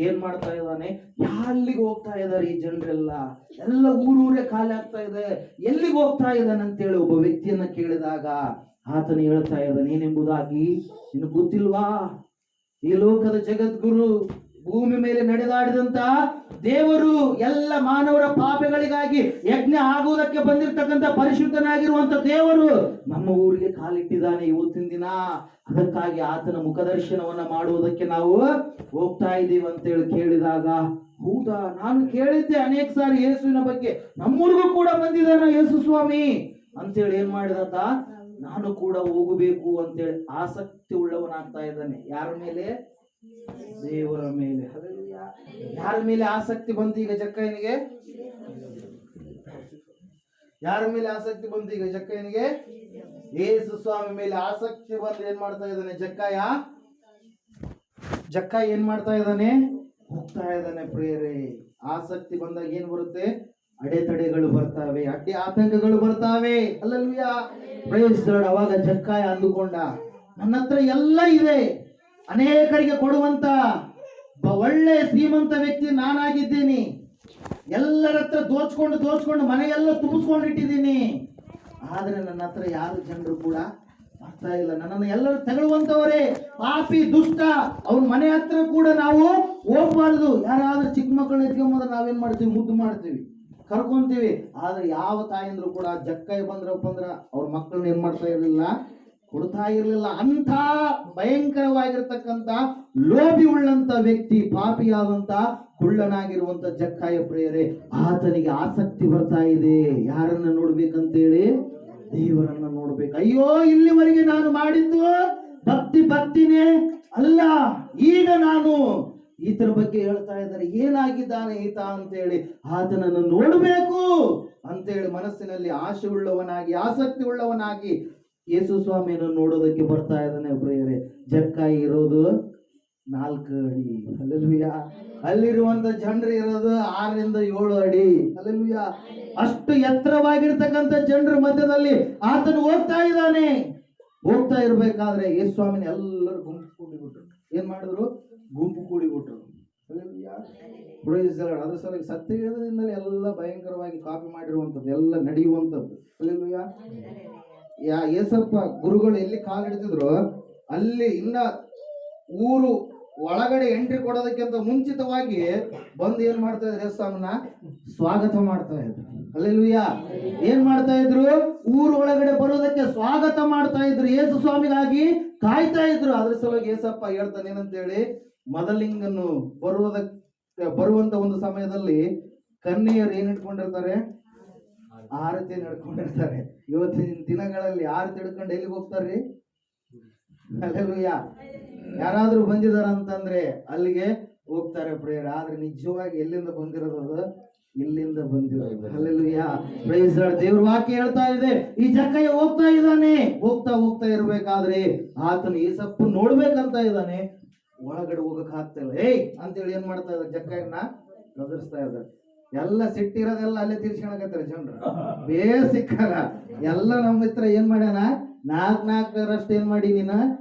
ಏನ್ ಮಾಡ್ತಾ ಇದ್ದಾನೆ? ಎಲ್ಲಿಗೆ ಹೋಗ್ತಾ ಇದ್ದಾರೆ ಈ ಜನರೆಲ್ಲ? ಎಲ್ಲ ಊರೂರೇ ಖಾಲಿ ಆಗ್ತಾ ಇದೆ, ಎಲ್ಲಿಗೆ ಹೋಗ್ತಾ ಇದ್ದಾನೆ ಅಂತೇಳಿ ಒಬ್ಬ ವ್ಯಕ್ತಿಯನ್ನ ಕೇಳಿದಾಗ ಆತನು ಹೇಳ್ತಾ ಇದ್ದಾನೆ, ಏನೆಂಬುದಾಗಿ ನಿನಗೆ ಗೊತ್ತಿಲ್ವಾ? ಈ ಲೋಕದ ಜಗದ್ಗುರು, ಭೂಮಿ ಮೇಲೆ ನಡೆದಾಡಿದಂತ ದೇವರು, ಎಲ್ಲ ಮಾನವರ ಪಾಪಗಳಿಗಾಗಿ ಯಜ್ಞ ಆಗುವುದಕ್ಕೆ ಬಂದಿರತಕ್ಕಂತ ಪರಿಶುದ್ಧನಾಗಿರುವಂತ ದೇವರು ನಮ್ಮ ಊರಿಗೆ ಕಾಲಿಟ್ಟಿದ್ದಾನೆ ಇವತ್ತಿನ ದಿನ. ಅದಕ್ಕಾಗಿ ಆತನ ಮುಖದರ್ಶನವನ್ನ ಮಾಡುವುದಕ್ಕೆ ನಾವು ಹೋಗ್ತಾ ಇದ್ದೀವಿ ಅಂತೇಳಿ ಕೇಳಿದಾಗ, ಹೌದಾ, ನಾನು ಕೇಳಿದ್ದೆ ಅನೇಕ ಸಾರಿ ಯೇಸುವಿನ ಬಗ್ಗೆ, ನಮ್ಮೂರಿಗೂ ಕೂಡ ಬಂದಿದ್ದಾನ ಯೇಸು ಸ್ವಾಮಿ ಅಂತೇಳಿ ಏನ್ ಮಾಡಿದಂತ ನಾನು ಕೂಡ ಹೋಗಬೇಕು ಅಂತೇಳಿ ಆಸಕ್ತಿ ಉಳ್ಳವನಾಗ್ತಾ ಇದ್ದಾನೆ. ಯಾರ ಮೇಲೆ? ದೇವರ ಮೇಲೆ. ಹಲ್ಲೆಲೂಯಾ. ಯಾರ ಮೇಲೆ ಆಸಕ್ತಿ ಬಂತು ಈಗ ಜಕ್ಕಯ್ಯನಿಗೆ? ಯಾರ ಮೇಲೆ ಆಸಕ್ತಿ ಬಂತು ಈಗ ಜಕ್ಕಯ್ಯನಿಗೆ? ಯೇಸು ಸ್ವಾಮಿ ಮೇಲೆ ಆಸಕ್ತಿ ಬಂದು ಏನ್ ಮಾಡ್ತಾ ಇದ್ದಾನೆ ಜಕ್ಕಯ್ಯ ಏನ್ ಮಾಡ್ತಾ ಇದ್ದಾನೆ? ಹೋಗ್ತಾ ಇದ್ದಾನೆ ಪ್ರಿಯರೇ. ಆಸಕ್ತಿ ಬಂದಾಗ ಏನ್ ಬರುತ್ತೆ? ಅಡೆತಡೆಗಳು ಬರ್ತಾವೆ, ಅಡ್ಡಿ ಆತಂಕಗಳು ಬರ್ತಾವೆ. Hallelujah, praise the Lord. ಅವಾಗ ಜಕ್ಕಯ್ಯ ಅಂದುಕೊಂಡ, ನನ್ನ ಹತ್ರ ಎಲ್ಲ ಇದೆ, ಅನೇಕರಿಗೆ ಕೊಡುವಂತ ಒಳ್ಳೆ ಶ್ರೀಮಂತ ವ್ಯಕ್ತಿ ನಾನಾಗಿದ್ದೀನಿ, ಎಲ್ಲರ ಹತ್ರ ದೋಚ್ಕೊಂಡು ಮನೆಯೆಲ್ಲ ತುಂಬಿಸ್ಕೊಂಡಿಟ್ಟಿದ್ದೀನಿ, ಆದ್ರೆ ನನ್ನ ಹತ್ರ ಯಾರು ಜನರು ಕೂಡ ಬರ್ತಾ ಇಲ್ಲ, ನನ್ನನ್ನು ಎಲ್ಲರೂ ತಗೊಳ್ಳುವಂತವರೇ, ಪಾಪಿ ದುಷ್ಟ, ಅವನ ಮನೆ ಹತ್ರ ಕೂಡ ನಾವು ಹೋಗ್ಬಾರ್ದು. ಯಾರಾದ್ರೂ ಚಿಕ್ಕ ಮಕ್ಕಳನ್ನ ಎತ್ಕೊಂಬಂದ್ರೆ ನಾವೇನ್ ಮಾಡ್ತೀವಿ? ಮುದ್ದು ಮಾಡ್ತೀವಿ, ಕರ್ಕೊಂತೀವಿ. ಆದ್ರೆ ಯಾವ ತಾಯಂದ್ರು ಕೂಡ ಜಕ್ಕಯ್ಯ ಬಂದ್ರಪ್ಪ ಅಂದ್ರ ಅವ್ರ ಮಕ್ಕಳನ್ನ ಏನ್ ಮಾಡ್ತಾ ಇರ್ಲಿಲ್ಲ, ಕೊಡ್ತಾ ಇರ್ಲಿಲ್ಲ. ಅಂಥ ಭಯಂಕರವಾಗಿರ್ತಕ್ಕಂಥ ಲೋಭಿ ಉಳ್ಳಂತ ವ್ಯಕ್ತಿ, ಪಾಪಿಯಾದಂತ ಕುಳ್ಳನಾಗಿರುವಂತ ಜಕ್ಕಯ್ಯ ಪ್ರಿಯರೇ, ಆತನಿಗೆ ಆಸಕ್ತಿ ಬರ್ತಾ ಇದೆ. ಯಾರನ್ನ ನೋಡ್ಬೇಕಂತೇಳಿ? ದೇವರನ್ನ ನೋಡ್ಬೇಕು. ಅಯ್ಯೋ, ಇಲ್ಲಿವರೆಗೆ ನಾನು ಮಾಡಿದ್ದು ಭಕ್ತಿನೇ ಅಲ್ಲ, ಈಗ ನಾನು ಈತರ ಬಗ್ಗೆ ಹೇಳ್ತಾ ಇದ್ದಾರೆ, ಏನಾಗಿದ್ದಾನೆ ಈತ ಅಂತೇಳಿ ಆತನನ್ನು ನೋಡಬೇಕು ಅಂತೇಳಿ ಮನಸ್ಸಿನಲ್ಲಿ ಆಸೆ ಉಳ್ಳವನಾಗಿ, ಆಸಕ್ತಿ ಉಳ್ಳವನಾಗಿ ಯೇಸು ಸ್ವಾಮಿಯನ್ನು ನೋಡೋದಕ್ಕೆ ಬರ್ತಾ ಇದ್ದಾನೆ ಪ್ರಿಯರೇ. ಜಕ್ಕಯ್ಯ ಇರೋದು 4 ಅಡಿ. ಹಲ್ಲೆಲೂಯಾ. ಅಲ್ಲಿರುವಂತ ಜನರು ಇರೋದು 6ರಿಂದ 7 ಅಡಿ. ಹಲ್ಲೆಲೂಯಾ. ಅಷ್ಟು ಎತ್ತರವಾಗಿರ್ತಕ್ಕಂಥ ಜನರ ಮಧ್ಯದಲ್ಲಿ ಆತನು ಹೋಗ್ತಾ ಇದ್ದಾನೆ. ಹೋಗ್ತಾ ಇರ್ಬೇಕಾದ್ರೆ ಯೇಸು ಸ್ವಾಮಿನ ಎಲ್ಲರೂ ಗುಂಪು ಕೂಡಿಬಿಟ್ರು. ಏನ್ ಮಾಡಿದ್ರು? ಗುಂಪು ಕೂಡಿಬಿಟ್ರು. ಹಲ್ಲೆಲೂಯಾ. Praise the Lord. ಅದ್ರ ಸಲುವಾಗಿ ಸತ್ಯವೇದದಿಂದಲೇ ಎಲ್ಲ ಭಯಂಕರವಾಗಿ ಕಾಪಿ ಮಾಡಿರುವಂಥದ್ದು ಎಲ್ಲ ನಡೆಯುವಂಥದ್ದು. ಹಲ್ಲೆಲೂಯಾ. ಯೇಸಪ್ಪ ಗುರುಗಳು ಎಲ್ಲಿ ಕಾಲಿಡ್ತಿದ್ರು ಅಲ್ಲಿ ಇನ್ನ ಊರು ಒಳಗಡೆ ಎಂಟ್ರಿ ಕೊಡೋದಕ್ಕಿಂತ ಮುಂಚಿತವಾಗಿ ಬಂದು ಏನ್ ಮಾಡ್ತಾ ಇದ್ರು? ಯೇಸು ಸ್ವಾಮಿನ ಸ್ವಾಗತ ಮಾಡ್ತಾ ಇದ್ರು. ಹಲ್ಲೆಲೂಯಾ. ಏನ್ ಮಾಡ್ತಾ ಇದ್ರು? ಊರು ಒಳಗಡೆ ಬರೋದಕ್ಕೆ ಸ್ವಾಗತ ಮಾಡ್ತಾ ಇದ್ರು. ಯೇಸು ಸ್ವಾಮಿಗಾಗಿ ಕಾಯ್ತಾ ಇದ್ರು. ಅದ್ರ ಸಲುವಾಗಿ ಯೇಸಪ್ಪ ಹೇಳ್ತಾನೆ ಏನಂತೇಳಿ, ಮೊದಲಿಂಗನ್ನು ಬರುವಂತ ಒಂದು ಸಮಯದಲ್ಲಿ ಕನ್ಯೆಯರು ಏನ್ ಇಟ್ಕೊಂಡಿರ್ತಾರೆ? ಆರತಿ ನಡ್ಕೊಂಡಿರ್ತಾರೆ. ಇವತ್ತಿನ ದಿನಗಳಲ್ಲಿ ಆರತಿ ಹಿಡ್ಕೊಂಡು ಎಲ್ಲಿಗೆ ಹೋಗ್ತಾರ್ರಿ? ಹಲ್ಲೆಲೂಯಾ. ಯಾರಾದ್ರೂ ಬಂದಿದಾರ ಅಂತಂದ್ರೆ ಅಲ್ಲಿಗೆ ಹೋಗ್ತಾರೆ ಪ್ರೇಯರ್. ಆದ್ರೆ ನಿಜವಾಗಿ ಎಲ್ಲಿಂದ ಬಂದಿರೋದು? ಇಲ್ಲಿಂದ ಬಂದಿರೋದು. ಹಲ್ಲೆಲೂಯಾ. Praise Lord. ದೇವ್ರ ವಾಕ್ಯ ಹೇಳ್ತಾ ಇದೆ, ಈ ಜಕ್ಕಯ್ಯ ಹೋಗ್ತಾ ಇದ್ದಾನೆ. ಹೋಗ್ತಾ ಇರ್ಬೇಕಾದ್ರೆ ಆತನು ಏಸಪ್ಪ ನೋಡ್ಬೇಕಂತ ಇದ್ದಾನೆ. ಒಳಗಡೆ ಹೋಗಕ್ ಆಗ್ತಾ ಇಲ್ಲ. ಏಯ್ ಅಂತೇಳಿ ಏನ್ ಮಾಡ್ತಾ ಇದ್ದಾರೆ? ಜಕ್ಕಯ್ಯನ ಗದರಿಸ್ತಾ ಇದ್ದಾರೆ. ಎಲ್ಲ ಸಿಟ್ಟಿರೋದೆಲ್ಲ ಅಲ್ಲೇ ತೀರ್ಸ್ಕೊಳಕತ್ತಾರೆ ಜನರು. ಬೇಸಿಕ್ಕಲ್ಲ ಎಲ್ಲ ನಮ್ಮ ಮಿತ್ರ ಏನ್ ಮಾಡ್ಯಾನ? ನಾಲ್ಕರಷ್ಟು ಏನ್ ಮಾಡಿ ನೀನ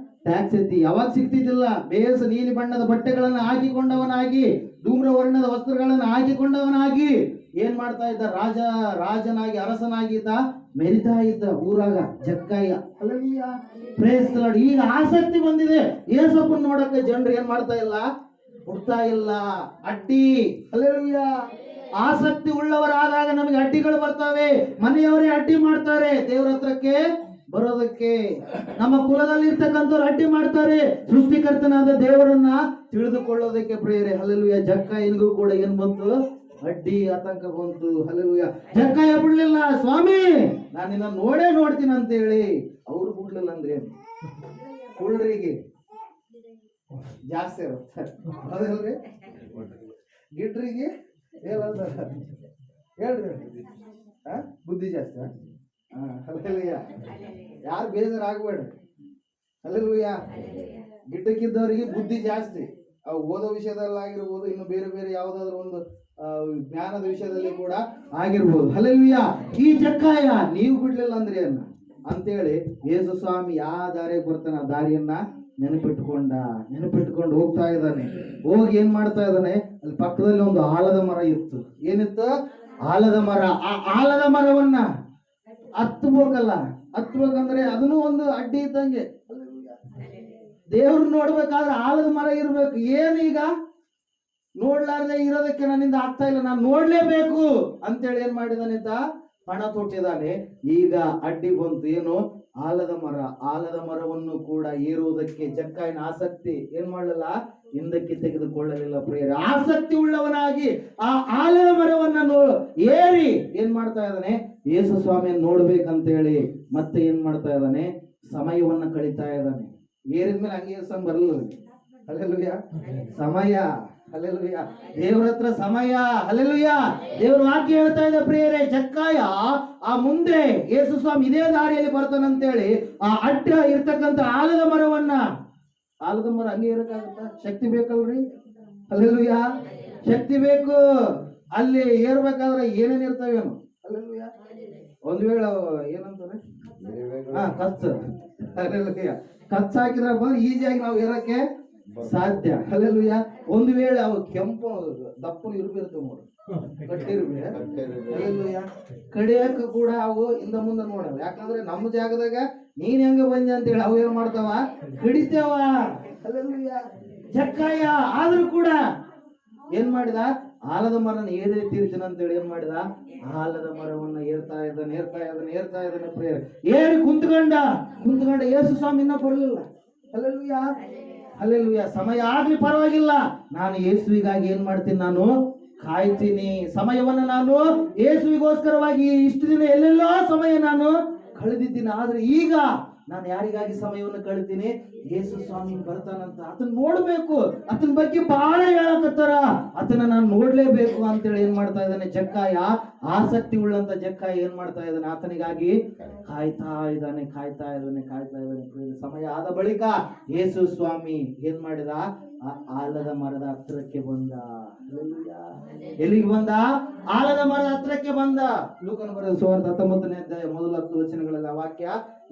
ಟ್ಯಾಕ್ಸ್ ಎತ್ತಿ. ಯಾವಾಗ ಸಿಗ್ತಿದ್ದಿಲ್ಲ. ಬೇಸ ನೀಲಿ ಬಣ್ಣದ ಬಟ್ಟೆಗಳನ್ನ ಹಾಕಿಕೊಂಡವನಾಗಿ, ಧೂಮ್ರ ವರ್ಣದ ವಸ್ತ್ರಗಳನ್ನ ಹಾಕಿಕೊಂಡವನಾಗಿ ಏನ್ ಮಾಡ್ತಾ ಇದ್ದ? ರಾಜನಾಗಿ ಅರಸನಾಗಿ ಮೆರಿತಾ ಇದ್ದ ಊರಾಗ ಜಕ್ಕಯ್ಯ. ಹಲ್ಲೆಲೂಯಾ. Praise the Lord. ಈಗ ಆಸಕ್ತಿ ಬಂದಿದೆ. ಯೇಸಪ್ಪನ ನೋಡಕ್ಕೆ ಜನರು ಏನ್ ಮಾಡ್ತಾ ಇಲ್ಲ? ಹುಡ್ತಾ ಇಲ್ಲ. ಅಡ್ಡಿ. ಹಲ್ಲೆಲೂಯಾ. ಆಸಕ್ತಿ ಉಳ್ಳವರಾದಾಗ ನಮಗೆ ಅಡ್ಡಿಗಳು ಬರ್ತವೆ. ಮನೆಯವರೇ ಅಡ್ಡಿ ಮಾಡ್ತಾರೆ ದೇವರ ಹತ್ರಕ್ಕೆ ಬರೋದಕ್ಕೆ. ನಮ್ಮ ಕುಲದಲ್ಲಿ ಇರ್ತಕ್ಕಂಥವ್ರು ಅಡ್ಡಿ ಮಾಡ್ತಾರೆ ಸೃಷ್ಟಿಕರ್ತನಾದ ದೇವರನ್ನ ತಿಳಿದುಕೊಳ್ಳೋದಕ್ಕೆ ಪ್ರಿಯರೇ. ಹಲ್ಲೆಲೂಯಾ. ಜಕ್ಕಯ್ಯನಿಗೂ ಕೂಡ ಏನ್ ಬಂತು? ಅಡ್ಡಿ, ಆತಂಕ ಬಂತು. ಹಲ್ಲೆಲೂಯಾ. ಜಕ್ಕಯ್ಯ ಬಿಡ್ಲಿಲ್ಲ. ಸ್ವಾಮಿ ನಾನು ನಿನ್ನ ನೋಡ್ತೀನಿ ಅಂತ ಹೇಳಿ ಅವ್ರು ಬಿಡ್ಲಿಲ್ಲ. ಅಂದ್ರೆ ಕುಳ್ರಿಗೆ ಜಾಸ್ತಿ ಇರುತ್ತೆ. ಹೌದಲ್ರಿ? ಗಿಡ್ರಿಗೆ ಹೇಳ್ರಿ ಬುದ್ಧಿ ಜಾಸ್ತಿ. ಹಲ್ಲೆಲೂಯಾ. ಯಾರು ಬೇಜಾರಾಗಬೇಡ್ರಿ. ಹಲ್ಲೆಲೂಯಾ. ಗಿಡ್ಡಕ್ಕಿದ್ದವರಿಗೆ ಬುದ್ಧಿ ಜಾಸ್ತಿ. ಅವು ಓದೋ ವಿಷಯದಲ್ಲಾಗಿರ್ಬೋದು, ಇನ್ನು ಬೇರೆ ಬೇರೆ ಯಾವುದಾದ್ರೂ ಒಂದು ಜ್ಞಾನದ ವಿಷಯದಲ್ಲಿ ಕೂಡ ಆಗಿರ್ಬೋದು. ಹಲ್ಲೆಲೂಯಾ. ಈ ಜಕ್ಕಯ್ಯ ನೀವು ಬಿಡ್ಲಿಲ್ಲ ಅಂದ್ರೆ ಅಂತೇಳಿ ಯೇಸು ಸ್ವಾಮಿ ಯಾವ ದಾರಿಗೆ ಬರ್ತಾನೆ ಆ ದಾರಿಯನ್ನ ನೆನಪಿಟ್ಕೊಂಡು ಹೋಗ್ತಾ ಇದ್ದಾನೆ. ಹೋಗಿ ಏನ್ ಮಾಡ್ತಾ ಇದ್ದಾನೆ? ಅಲ್ಲಿ ಪಕ್ಕದಲ್ಲಿ ಒಂದು ಆಲದ ಮರ ಇತ್ತು. ಏನಿತ್ತು? ಆಲದ ಮರ. ಆ ಆಲದ ಮರವನ್ನ ಹತ್ಬೇಕಂದ್ರೆ ಅದನ್ನು ಒಂದು ಅಡ್ಡಿ ಇದ್ದಂಗೆ. ದೇವ್ರು ನೋಡ್ಬೇಕಾದ್ರೆ ಆಲದ ಮರ ಇರ್ಬೇಕು. ಏನೀಗ ನೋಡ್ಲಾರ್ದೆ ಇರೋದಕ್ಕೆ ನನ್ನಿಂದ ಆಗ್ತಾ ಇಲ್ಲ, ನಾನು ನೋಡ್ಲೇಬೇಕು ಅಂತೇಳಿ ಏನ್ ಮಾಡಿದಾನಿಂದ ಪಣ ತೊಟ್ಟಿದ್ದಾನೆ. ಈಗ ಅಡ್ಡಿ ಬಂತು. ಏನು? ಆಲದ ಮರವನ್ನು ಕೂಡ ಏರುವುದಕ್ಕೆ ಜಕ್ಕಯ್ಯನ ಆಸಕ್ತಿ ಏನ್ ಮಾಡಲಿಲ್ಲ? ಹಿಂದಕ್ಕೆ ತೆಗೆದುಕೊಳ್ಳಲಿಲ್ಲ ಪ್ರಿಯರೇ. ಆಸಕ್ತಿ ಉಳ್ಳವನಾಗಿ ಆ ಆಲದ ಮರವನ್ನ ಏರಿ ಏನ್ ಮಾಡ್ತಾ ಇದ್ದಾನೆ? ಯೇಸು ಸ್ವಾಮಿಯನ್ನು ನೋಡ್ಬೇಕಂತೇಳಿ ಮತ್ತೆ ಏನ್ ಮಾಡ್ತಾ ಇದ್ದಾನೆ? ಸಮಯವನ್ನ ಕಳೀತಾ ಇದ್ದಾನೆ. ಏರಿದ್ಮೇಲೆ ಹಂಗೆ ಯೇಸು ಬರಲಿಲ್ಲ. ಹಲ್ಲೆಲೂಯಾ. ಸಮಯ. ಹಲ್ಲೆಲೂಯಾ. ದೇವ್ರ ಹತ್ರ ಸಮಯ. ಹಲ್ಲೆಲೂಯಾ. ದೇವ್ರ ವಾಕ್ಯ ಹೇಳ್ತಾ ಇದೆ ಪ್ರಿಯರೇ, ಜಕ್ಕಯ್ಯ ಆ ಮುಂದೆ ಯೇಸು ಸ್ವಾಮಿ ಇದೇ ದಾರಿಯಲ್ಲಿ ಬರ್ತಾನಂತೇಳಿ ಆ ಅಡ್ಡ ಇರ್ತಕ್ಕಂಥ ಆಲದ ಮರ ಹಂಗೆ ಇರಕ್ಕಾಗತ್ತ? ಶಕ್ತಿ ಬೇಕಲ್ರಿ? ಹಲ್ಲೆಲೂಯಾ. ಶಕ್ತಿ ಬೇಕು. ಅಲ್ಲಿ ಏರ್ಬೇಕಾದ್ರೆ ಏನೇನ್ ಇರ್ತಾವೇನು? ಹಲ್ಲೆಲೂಯಾ. ಒಂದ್ ವೇಳೆ ಏನಂತಾರೆ ಖರ್ಚು. ಹಲ್ಲೆಲೂಯಾ. ಖರ್ಚು ಹಾಕಿದ್ರೆ ಬಂದ್ರೆ ಈಸಿಯಾಗಿ ನಾವು ಏರಕ್ಕೆ ಸಾಧ್ಯ. ಹಲ್ಲೆಲೂಯಾ. ಒಂದು ವೇಳೆ ಅವು ಕೆಂಪು ದಪ್ಪನ ಇರ್ಬಿರ್ತವೆ ನೋಡಿ, ಕಟ್ಟಿರ್ಬಿ. ಹಲ್ಲೆಲೂಯಾ. ಕಡಿಯಕ್ಕ ಕೂಡ ಅವು ಇಂದ ಮುಂದೆ ನೋಡಲ್ಲ. ಯಾಕಂದ್ರೆ ನಮ್ಮ ಜಾಗದಾಗ ನೀನ್ ಹೆಂಗ ಬಂದೆ ಅಂತೇಳಿ ಅವು ಏನ್ ಮಾಡ್ತಾವ? ಕಡಿತೇವ. ಹಲ್ಲೆಲೂಯಾ. ಜಕ್ಕಯ್ಯ ಆದ್ರೂ ಕೂಡ ಏನ್ ಮಾಡಿದ? ಆಲದ ಮರನ ಏರೇ ತೀರ್ತೀನಿ ಅಂತೇಳಿ ಏನ್ ಮಾಡಿದ? ಆಲದ ಮರವನ್ನ ಏರ್ತಾ ಇದ್ದಾನೆ ಪ್ರೇಯರ್. ಏರಿ ಕುಂತ್ಕೊಂಡ. ಯೇಸು ಸ್ವಾಮಿ ಇನ್ನ ಬರಲಿಲ್ಲ. ಹಲ್ಲೆಲೂಯಾ. ಹಲ್ಲೆಲೂಯಾ. ಸಮಯ ಆಗ್ಲಿ ಪರವಾಗಿಲ್ಲ, ನಾನು ಯೇಸುವಿಗಾಗಿ ಏನ್ ಮಾಡ್ತೀನಿ? ನಾನು ಕಾಯ್ತೀನಿ. ಸಮಯವನ್ನ ನಾನು ಯೇಸುವಿಗೋಸ್ಕರವಾಗಿ ಇಷ್ಟು ದಿನ ಎಲ್ಲೆಲ್ಲೋ ಸಮಯ ನಾನು ಕಳೆದಿದ್ದೀನಿ. ಆದ್ರೆ ಈಗ ನಾನು ಯಾರಿಗಾಗಿ ಸಮಯವನ್ನು ಕಳಿತೀನಿ? ಯೇಸು ಸ್ವಾಮಿ ಬರ್ತಾನಂತ ಆತನ ನೋಡ್ಬೇಕು. ಆತನ ಬಗ್ಗೆ ಬಹಳ ಹೇಳಕತ್ತಾರ. ಆತನ ನಾನು ನೋಡ್ಲೇಬೇಕು ಅಂತೇಳಿ ಏನ್ ಮಾಡ್ತಾ ಇದ್ದಾನೆ ಜಕ್ಕಯ್ಯ? ಆಸಕ್ತಿ ಉಳ್ಳಂತ ಜಕ್ಕಯ್ಯ ಏನ್ ಮಾಡ್ತಾ ಇದ್ದಾನೆ? ಆತನಿಗಾಗಿ ಕಾಯ್ತಾ ಇದ್ದಾನೆ. ಸಮಯ ಆದ ಬಳಿಕ ಯೇಸು ಸ್ವಾಮಿ ಏನ್ ಮಾಡಿದ? ಆಲದ ಮರದ ಹತ್ತಿರಕ್ಕೆ ಬಂದ. ಎಲ್ಲಿಗೆ ಬಂದ? ಆಲದ ಮರದ ಹತ್ತಿರಕ್ಕೆ ಬಂದ. ಲೂಕನ ಬರೆದ ಸುವಾರ್ತೆ 19ನೇ ಅಧ್ಯಾಯ ಮೊದಲ 10 ವಚನಗಳಲ್ಲಿ ಆ ವಾಕ್ಯ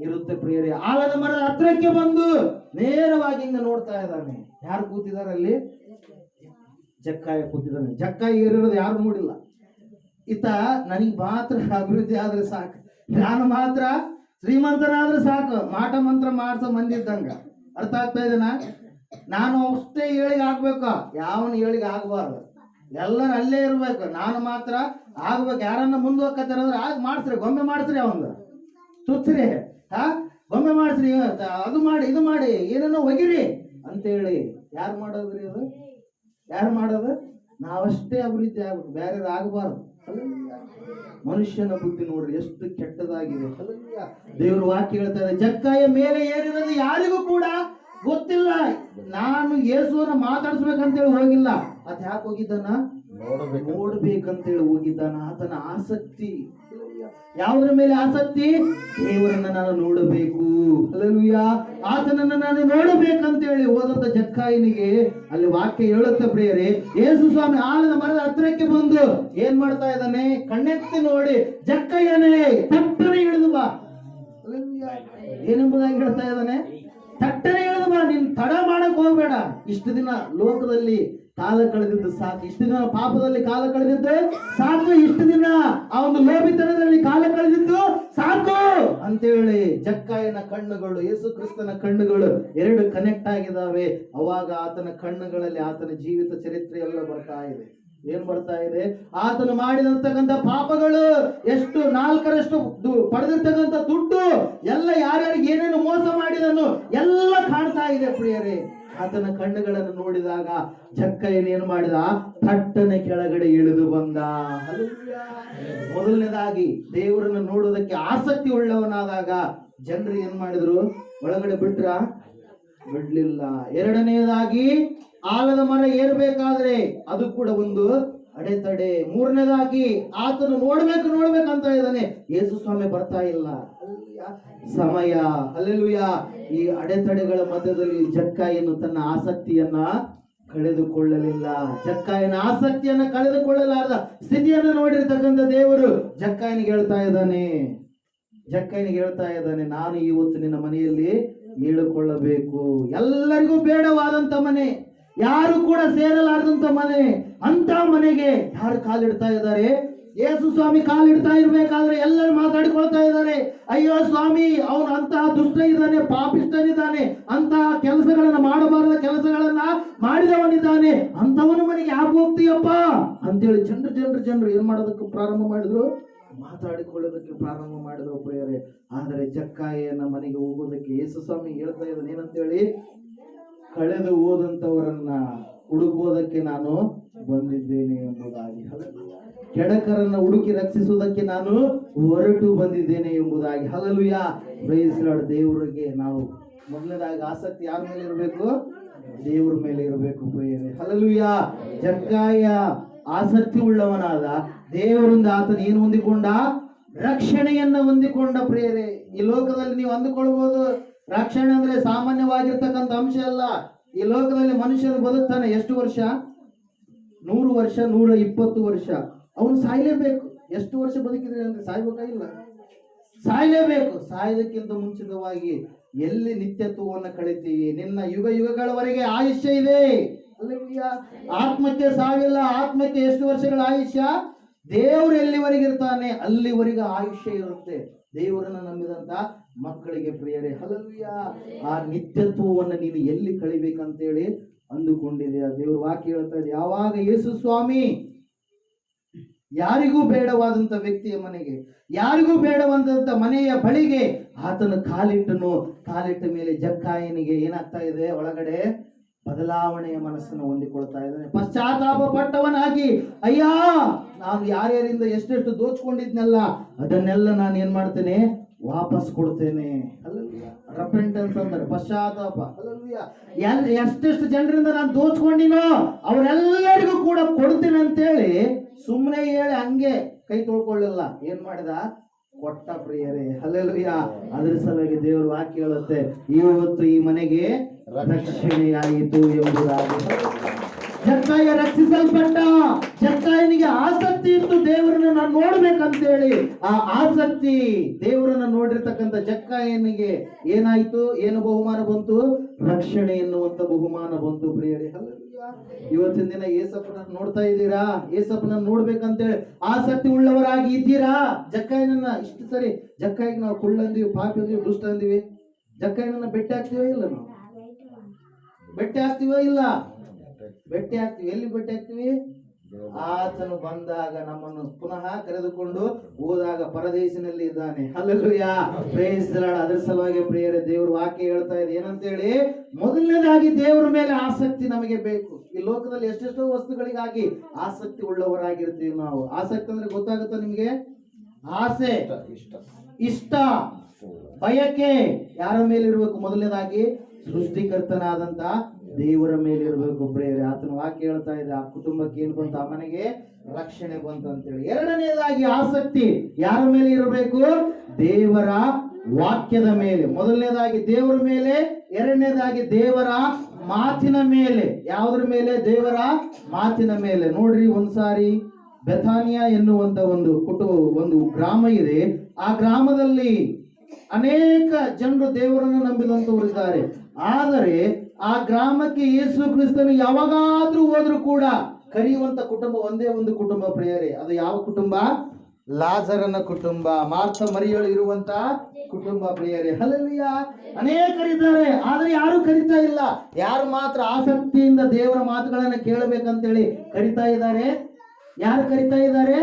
ಇರುತ್ತೆ ಪ್ರಿಯರೇ. ಆಲದ ಮರದ ಹತ್ತಿರಕ್ಕೆ ಬಂದು ನೇರವಾಗಿ ಹಿಂಗ ನೋಡ್ತಾ ಇದ್ದಾನೆ. ಯಾರು ಕೂತಿದ್ದಾರೆ ಅಲ್ಲಿ? ಜಕ್ಕಯ್ಯ ಕೂತಿದ್ದಾನೆ. ಜಕ್ಕಯ್ಯ ಏರಿರೋದು ಯಾರು ನೋಡಿಲ್ಲ. ಈತ ನನಗೆ ಮಾತ್ರ ಅಭಿವೃದ್ಧಿ ಆದ್ರೆ ಸಾಕು, ನಾನು ಮಾತ್ರ ಶ್ರೀಮಂತನಾದ್ರೆ ಸಾಕು, ಮಾಟ ಮಂತ್ರ ಮಾಡ್ಸೋ ಮಂದಿ ಇದ್ದಂಗ. ಅರ್ಥ ಆಗ್ತಾ ಇದೆನಾ? ನಾನು ಅಷ್ಟೇ ಏಳಿಗೆ ಆಗ್ಬೇಕು, ಯಾವನ ಏಳಿಗೆ ಆಗ್ಬಾರ್ದು, ಎಲ್ಲರೂ ಅಲ್ಲೇ ಇರ್ಬೇಕು, ನಾನು ಮಾತ್ರ ಆಗ್ಬೇಕು. ಯಾರನ್ನ ಮುಂದೆ ಹೋಗ್ತಾರಂದ್ರೆ ಆಗ ಮಾಡ್ಸ್ರಿ, ಗೊಂಬೆ ಮಾಡ್ಸ್ರಿ, ಅವಂಗ ತುಚ್ಚ್ರಿ, ಗೊಂಬೆ ಮಾಡ್ಸ್ರಿ, ಅದು ಮಾಡಿ ಇದು ಮಾಡಿ ಏನನ್ನ ಒಗಿರಿ ಅಂತೇಳಿ ಯಾರು ಮಾಡೋದ್ರಿ? ಅದು ಯಾರು ಮಾಡೋದು? ನಾವಷ್ಟೇ ಅಭಿವೃದ್ಧಿ ಆಗ್ಬೇಕು, ಬೇರೆ ಆಗಬಾರ್ದು. ಮನುಷ್ಯನ ಬುದ್ಧಿ ನೋಡ್ರಿ ಎಷ್ಟು ಕೆಟ್ಟದಾಗಿದೆ. ದೇವ್ರ ವಾಕ್ಯ ಹೇಳ್ತಾ ಇದೆ, ಜಕ್ಕಾಯ ಮೇಲೆ ಏರಿರೋದು ಯಾರಿಗೂ ಕೂಡ ಗೊತ್ತಿಲ್ಲ. ನಾನು ಯೇಸುವನ್ನ ಮಾತಾಡ್ಸ್ಬೇಕಂತೇಳಿ ಹೋಗಿಲ್ಲ, ಅದ್ ಯಾಕೆ ಹೋಗಿದ್ದಾನ? ನೋಡ್ಬೇಕಂತೇಳಿ ಹೋಗಿದ್ದಾನ. ಆತನ ಆಸಕ್ತಿ ಯಾವುದ್ರ ಮೇಲೆ? ಆಸಕ್ತಿ ದೇವರನ್ನ ನಾನು ನೋಡಬೇಕು, ಹಲ್ಲೆಲೂಯಾ, ಆತನನ್ನ ನಾನು ನೋಡಬೇಕಂತೇಳಿ ಹೋದಂತ ಜಕ್ಕಾಯನಿಗೆ ಅಲ್ಲಿ ವಾಕ್ಯ ಹೇಳುತ್ತೆ ಪ್ರಿಯರೇ, ಯೇಸು ಸ್ವಾಮಿ ಆಲದ ಮರದ ಹತ್ತಿರಕ್ಕೆ ಬಂದು ಏನ್ ಮಾಡ್ತಾ ಇದ್ದಾನೆ? ಕಣ್ಣೆತ್ತಿ ನೋಡಿ, ಜಕ್ಕಯ್ಯನೇ ತಟ್ಟನೆ ಇಳಿದು ಬಾ, ಏನೆಂಬುದಾಗಿ ಹೇಳ್ತಾ ಇದ್ದಾನೆ? ತಟ್ಟನೆ ಇಳಿದು ಬಾ, ನೀನ್ ತಡ ಮಾಡಕ್ ಹೋಗ್ಬೇಡ. ಇಷ್ಟು ದಿನ ಲೋಕದಲ್ಲಿ ಕಾಲ ಕಳೆದಿದ್ದು ಸಾಕು, ಇಷ್ಟು ದಿನ ಪಾಪದಲ್ಲಿ ಕಾಲ ಕಳೆದಿದ್ದು ಸಾಕು, ಇಷ್ಟು ದಿನ ಆ ಒಂದು ಲೋಭಿತನದಲ್ಲಿ ಕಾಲ ಕಳೆದಿದ್ದು ಸಾಕು ಅಂತೇಳಿ ಜಕ್ಕಾಯನ ಕಣ್ಣುಗಳು, ಯೇಸು ಕ್ರಿಸ್ತನ ಕಣ್ಣುಗಳು ಎರಡು ಕನೆಕ್ಟ್ ಆಗಿದಾವೆ. ಅವಾಗ ಆತನ ಕಣ್ಣುಗಳಲ್ಲಿ ಆತನ ಜೀವಿತ ಚರಿತ್ರೆ ಎಲ್ಲ ಬರ್ತಾ ಇದೆ. ಏನ್ ಬರ್ತಾ ಇದೆ? ಆತನು ಮಾಡಿದಂತಕ್ಕಂಥ ಪಾಪಗಳು ಎಷ್ಟು, 4ರಷ್ಟು ಪಡೆದಿರ್ತಕ್ಕಂಥ ದುಡ್ಡು ಎಲ್ಲ, ಯಾರ್ಯಾರಿಗೆ ಏನೇನು ಮೋಸ ಮಾಡಿದನು ಎಲ್ಲ ಕಾಣ್ತಾ ಇದೆ ಪ್ರಿಯರೇ. ಆತನ ಕಣ್ಣುಗಳನ್ನು ನೋಡಿದಾಗ ಜಕ್ಕಯ್ಯನ ಏನ್ ಮಾಡಿದ? ಥಟ್ಟನೆ ಕೆಳಗಡೆ ಇಳಿದು ಬಂದ. ಮೊದಲನೇದಾಗಿ ದೇವರನ್ನು ನೋಡುವುದಕ್ಕೆ ಆಸಕ್ತಿ ಉಳ್ಳವನಾದಾಗ ಜನರು ಏನ್ ಮಾಡಿದ್ರು? ಒಳಗಡೆ ಬಿಡ್ಲಿಲ್ಲ. ಎರಡನೇದಾಗಿ ಆಲದ ಮರ ಏರ್ಬೇಕಾದ್ರೆ ಅದು ಕೂಡ ಒಂದು ಅಡೆತಡೆ. ಮೂರನೇದಾಗಿ ಆತನು ನೋಡ್ಬೇಕಂತ ಇದ್ದಾನೆ, ಯೇಸು ಸ್ವಾಮಿ ಬರ್ತಾ ಇಲ್ಲ, ಸಮಯ, ಹಲ್ಲೆಲೂಯಾ. ಈ ಅಡೆತಡೆಗಳ ಮಧ್ಯದಲ್ಲಿ ಜಕ್ಕಾಯನು ತನ್ನ ಆಸಕ್ತಿಯನ್ನ ಕಳೆದುಕೊಳ್ಳಲಿಲ್ಲ. ಜಕ್ಕಾಯನ ಆಸಕ್ತಿಯನ್ನ ಕಳೆದುಕೊಳ್ಳಲಾರದ ಸ್ಥಿತಿಯನ್ನು ನೋಡಿರ್ತಕ್ಕಂಥ ದೇವರು ಜಕ್ಕಾಯನಿಗೆ ಹೇಳ್ತಾ ಇದ್ದಾನೆ, ನಾನು ಇವತ್ತು ನಿನ್ನ ಮನೆಯಲ್ಲಿ ಹೇಳಿಕೊಳ್ಳಬೇಕು. ಎಲ್ಲರಿಗೂ ಬೇಡವಾದಂತ ಮನೆ, ಯಾರು ಕೂಡ ಸೇರಲಾರದಂತ ಮನೆ, ಅಂತ ಮನೆಗೆ ಯಾರು ಕಾಲಿಡ್ತಾ ಇದ್ದಾರೆ? ಯೇಸು ಸ್ವಾಮಿ ಕಾಲಿಡ್ತಾ ಇರ್ಬೇಕಾದ್ರೆ ಎಲ್ಲರೂ ಮಾತಾಡಿಕೊಳ್ತಾ ಇದ್ದಾರೆ, ಅಯ್ಯೋ ಸ್ವಾಮಿ, ಅವನು ಅಂತಹ ದುಷ್ಟ ಇದ್ದಾನೆ, ಪಾಪಿಷ್ಟನಿದ್ದಾನೆ, ಅಂತಹ ಕೆಲಸಗಳನ್ನ ಮಾಡಬಾರದ ಕೆಲಸಗಳನ್ನ ಮಾಡಿದವನಿದ್ದಾನೆ, ಅಂತವನ ಮನೆಗೆ ಯಾಕೆ ಹೋಗ್ತೀಯಪ್ಪ ಅಂತೇಳಿ ಜನರು ಏನ್ ಮಾಡೋದಕ್ಕೆ ಪ್ರಾರಂಭ ಮಾಡಿದ್ರು? ಮಾತಾಡಿಕೊಳ್ಳೋದಕ್ಕೆ ಪ್ರಾರಂಭ ಮಾಡಿದ್ರು ಪ್ರಿಯರೇ. ಆದರೆ ಜಕ್ಕಾಯನ ಮನೆಗೆ ಹೋಗೋದಕ್ಕೆ ಯೇಸು ಸ್ವಾಮಿ ಹೇಳ್ತಾ ಇದ್ದಾನೆ ಏನಂತೇಳಿ? ಕಳೆದು ಹೋದಂತವರನ್ನ ಹುಡುಕೋದಕ್ಕೆ ನಾನು ಬಂದಿದ್ದೇನೆ ಎಂಬುದಾಗಿ, ಕೆಡಕರನ್ನ ಹುಡುಕಿ ರಕ್ಷಿಸುವುದಕ್ಕೆ ನಾನು ಹೊರಟು ಬಂದಿದ್ದೇನೆ ಎಂಬುದಾಗಿ. Hallelujah, praise Lord. ದೇವರಿಗೆ ನಾವು ಮೊದಲನೇದಾಗಿ ಆಸಕ್ತಿ ಯಾರ ಮೇಲೆ ಇರಬೇಕು? ದೇವರ ಮೇಲೆ ಇರಬೇಕು ಪ್ರಿಯರೇ. ಹಲ್ಲೆಲೂಯಾ. ಜಕ್ಕಾಯ ಆಸಕ್ತಿ ಉಳ್ಳವನಾದ, ದೇವರಿಂದ ಆತನ ಏನು ಹೊಂದಿಕೊಂಡ? ರಕ್ಷಣೆಯನ್ನ ಹೊಂದಿಕೊಂಡ ಪ್ರಿಯರೇ. ಈ ಲೋಕದಲ್ಲಿ ನೀವು ಅಂದುಕೊಳ್ಬಹುದು ರಕ್ಷಣೆ ಅಂದ್ರೆ ಸಾಮಾನ್ಯವಾಗಿರ್ತಕ್ಕಂಥ ಅಂಶ ಅಲ್ಲ. ಈ ಲೋಕದಲ್ಲಿ ಮನುಷ್ಯನು ಬದುಕ್ತಾನೆ ಎಷ್ಟು ವರ್ಷ? 100 ವರ್ಷ, 120 ವರ್ಷ. ಅವನು ಸಾಯ್ಲೇಬೇಕು. ಎಷ್ಟು ವರ್ಷ ಬದುಕಿದ್ರೆ ಅಂದ್ರೆ ಸಾಯ್ಬೇಕಾಗಿಲ್ಲ, ಸಾಯ್ಲೇಬೇಕು. ಸಾಯೋದಕ್ಕಿಂತ ಮುಂಚಿತವಾಗಿ ಎಲ್ಲಿ ನಿತ್ಯತ್ವವನ್ನು ಕಳಿತೀವಿ? ನಿನ್ನ ಯುಗಗಳವರೆಗೆ ಆಯುಷ್ಯ ಇದೆ. ಆತ್ಮಕ್ಕೆ ಸಾವಿಲ್ಲ. ಆತ್ಮಕ್ಕೆ ಎಷ್ಟು ವರ್ಷಗಳ ಆಯುಷ್ಯ? ದೇವರು ಎಲ್ಲಿವರೆಗೆ ಇರ್ತಾನೆ ಅಲ್ಲಿವರೆಗೆ ಆಯುಷ್ಯ ಇರುತ್ತೆ. ದೇವರನ್ನ ನಂಬಿದಂತ ಮಕ್ಕಳಿಗೆ ಪ್ರಿಯರೇ, ಹಲ್ಲೆಲೂಯಾ. ಆ ನಿತ್ಯತ್ವವನ್ನು ನೀನು ಎಲ್ಲಿ ಕಳಿಬೇಕಂತೇಳಿ ಅಂದುಕೊಂಡಿದೆಯಾ? ದೇವ್ರ ವಾಕ್ಯ ಹೇಳ್ತಾ ಇದೆ, ಯಾವಾಗ ಯೇಸು ಸ್ವಾಮಿ ಯಾರಿಗೂ ಬೇಡವಾದಂತ ವ್ಯಕ್ತಿಯ ಮನೆಗೆ, ಯಾರಿಗೂ ಬೇಡವಾದಂತ ಮನೆಯ ಬಳಿಗೆ ಆತನು ಕಾಲಿಟ್ಟ ಮೇಲೆ ಜಕ್ಕಾಯನಿಗೆ ಏನಾಗ್ತಾ ಇದೆ? ಒಳಗಡೆ ಬದಲಾವಣೆಯ ಮನಸ್ಸನ್ನು ಹೊಂದಿಕೊಳ್ತಾ ಇದ್ದಾನೆ. ಪಶ್ಚಾತ್ತಾಪ ಪಟ್ಟವನಾಗಿ, ಅಯ್ಯ, ನಾನು ಯಾರ್ಯಾರಿಂದ ಎಷ್ಟೆಷ್ಟು ದೋಚ್ಕೊಂಡಿದ್ನಲ್ಲ ಅದನ್ನೆಲ್ಲ ನಾನು ಏನ್ ಮಾಡ್ತೇನೆ? ವಾಪಸ್ ಕೊಡ್ತೇನೆ. ರೆಪೆಂಟೆನ್ಸ್ ಅಂದ್ರೆ ಪಶ್ಚಾತ್ತಾಪ. ಎಷ್ಟೆಷ್ಟು ಜನರಿಂದ ನಾನು ದೋಚ್ಕೊಂಡಿನೋ ಅವರೆಲ್ಲರಿಗೂ ಕೂಡ ಕೊಡ್ತೇನೆ ಅಂತೇಳಿ ಸುಮ್ಮನೆ ಹೇಳಿ ಹಂಗೆ ಕೈ ತೊಳ್ಕೊಳ್ಳಿಲ್ಲ. ಏನ್ ಮಾಡಿದ? ಕೊಟ್ಟ ಪ್ರಿಯರೇ, ಹಲ್ಲೆಲೂಯಾ. ಅದ್ರ ಸಲುವಾಗಿ ದೇವರ ವಾಕ್ಯ ಹೇಳುತ್ತೆ, ಇವತ್ತು ಈ ಮನೆಗೆ ರಕ್ಷಣೆಯಾಯಿತು ಎಂಬುದಾಗಿ. ಜಕ್ಕಾಯ ರಕ್ಷಿಸಲ್ಪಟ್ಟ. ಜಕ್ಕಾಯನಿಗೆ ಆಸಕ್ತಿ ಇತ್ತು ದೇವರನ್ನ ನಾನು ನೋಡ್ಬೇಕಂತೇಳಿ. ಆ ಆಸಕ್ತಿ ದೇವರನ್ನ ನೋಡಿರ್ತಕ್ಕಂಥ ಜಕ್ಕಾಯನಿಗೆ ಏನಾಯ್ತು? ಏನು ಬಹುಮಾನ ಬಂತು? ರಕ್ಷಣೆ ಎನ್ನುವಂತ ಬಹುಮಾನ ಬಂತು ಪ್ರಿಯರೇ. ಇವತ್ತಿನ ದಿನ ಏಸಪ್ಪನ ನೋಡ್ತಾ ಇದ್ದೀರಾ? ಏಸಪ್ಪನ ನೋಡ್ಬೇಕಂತೇಳಿ ಆಸಕ್ತಿ ಉಳ್ಳವರಾಗಿ ಇದ್ದೀರಾ? ಜಕ್ಕಾಯನನ್ನ ಇಷ್ಟು ಸರಿ ಜಕ್ಕಾಯಿಗೆ ನಾವು ಕುಳ್ಳಂದಿವಿ, ಪಾಪಿ ಅಂದಿವಿ, ದುಷ್ಟ ಅಂದಿವಿ. ಜಕ್ಕಾಯನನ್ನ ಭೇಟಿ ಆಗ್ತೀವೋ ಇಲ್ಲ? ನಾವು ಭೇಟಿ ಆಗ್ತೀವೋ ಇಲ್ಲ? ಭೇಟಿ ಆಗ್ತೀವಿ. ಎಲ್ಲಿ ಭೇಟಿ ಆಗ್ತೀವಿ? ಆತನು ಬಂದಾಗ ನಮ್ಮನ್ನು ಪುನಃ ಕರೆದುಕೊಂಡು ಹೋದಾಗ ಪರದೇಶಿನಲ್ಲಿ ಇದ್ದಾನೆ. Hallelujah, praise the Lord. ಅದರ ಸಲುವಾಗಿ ಪ್ರಿಯರೇ, ದೇವ್ರ ವಾಕ್ಯ ಹೇಳ್ತಾ ಇದೆ ಏನಂತೇಳಿ, ಮೊದಲನೇದಾಗಿ ದೇವರ ಮೇಲೆ ಆಸಕ್ತಿ ನಮಗೆ ಬೇಕು. ಈ ಲೋಕದಲ್ಲಿ ಎಷ್ಟೆಷ್ಟೋ ವಸ್ತುಗಳಿಗಾಗಿ ಆಸಕ್ತಿ ಉಳ್ಳವರಾಗಿರ್ತೀವಿ ನಾವು. ಆಸಕ್ತಿ ಅಂದ್ರೆ ಗೊತ್ತಾಗುತ್ತಾ ನಿಮ್ಗೆ? ಆಸೆ, ಇಷ್ಟ, ಬಯಕೆ ಯಾರ ಮೇಲೆ ಇರಬೇಕು? ಮೊದಲನೇದಾಗಿ ಸೃಷ್ಟಿಕರ್ತನಾದಂತ ದೇವರ ಮೇಲೆ ಇರಬೇಕು ಪ್ರಿಯರೇ. ಆತನ ವಾಕ್ಯ ಹೇಳ್ತಾ ಇದೆ, ಆ ಕುಟುಂಬಕ್ಕೆ ಏನ್ ಬಂತು? ಆ ಮನೆಗೆ ರಕ್ಷಣೆ ಬಂತು ಅಂತೇಳಿ. ಎರಡನೇದಾಗಿ ಆಸಕ್ತಿ ಯಾರ ಮೇಲೆ ಇರಬೇಕು? ದೇವರ ವಾಕ್ಯದ ಮೇಲೆ. ಮೊದಲನೇದಾಗಿ ದೇವರ ಮೇಲೆ, ಎರಡನೇದಾಗಿ ದೇವರ ಮಾತಿನ ಮೇಲೆ. ಯಾವುದ್ರ ಮೇಲೆ? ದೇವರ ಮಾತಿನ ಮೇಲೆ. ನೋಡ್ರಿ, ಒಂದ್ಸಾರಿ ಬೆಥಾನಿಯಾ ಎನ್ನುವಂತ ಒಂದು ಗ್ರಾಮ ಇದೆ. ಆ ಗ್ರಾಮದಲ್ಲಿ ಅನೇಕ ಜನರು ದೇವರನ್ನು ನಂಬಿದಂತವರು ಇದ್ದಾರೆ. ಆದರೆ ಆ ಗ್ರಾಮಕ್ಕೆ ಯೇಸು ಕ್ರಿಸ್ತನು ಯಾವಾಗಾದ್ರೂ ಹೋದ್ರು ಕೂಡ ಕರೆಯುವಂತ ಕುಟುಂಬ ಒಂದೇ ಒಂದು ಕುಟುಂಬ ಪ್ರಿಯರೇ. ಅದು ಯಾವ ಕುಟುಂಬ? ಲಾಜರನ ಕುಟುಂಬ, ಮಾರ್ಥ ಮರಿಯಳು ಇರುವಂತ ಕುಟುಂಬ ಪ್ರಿಯರೇ. ಹಲ್ಲೆಲೂಯಾ. ಅನೇಕರಿದ್ದಾರೆ, ಆದ್ರೆ ಯಾರು ಕರಿತಾ ಇಲ್ಲ. ಯಾರು ಮಾತ್ರ ಆಸಕ್ತಿಯಿಂದ ದೇವರ ಮಾತುಗಳನ್ನ ಕೇಳಬೇಕಂತೇಳಿ ಕರಿತಾ ಇದ್ದಾರೆ? ಯಾರು ಕರಿತಾ ಇದ್ದಾರೆ?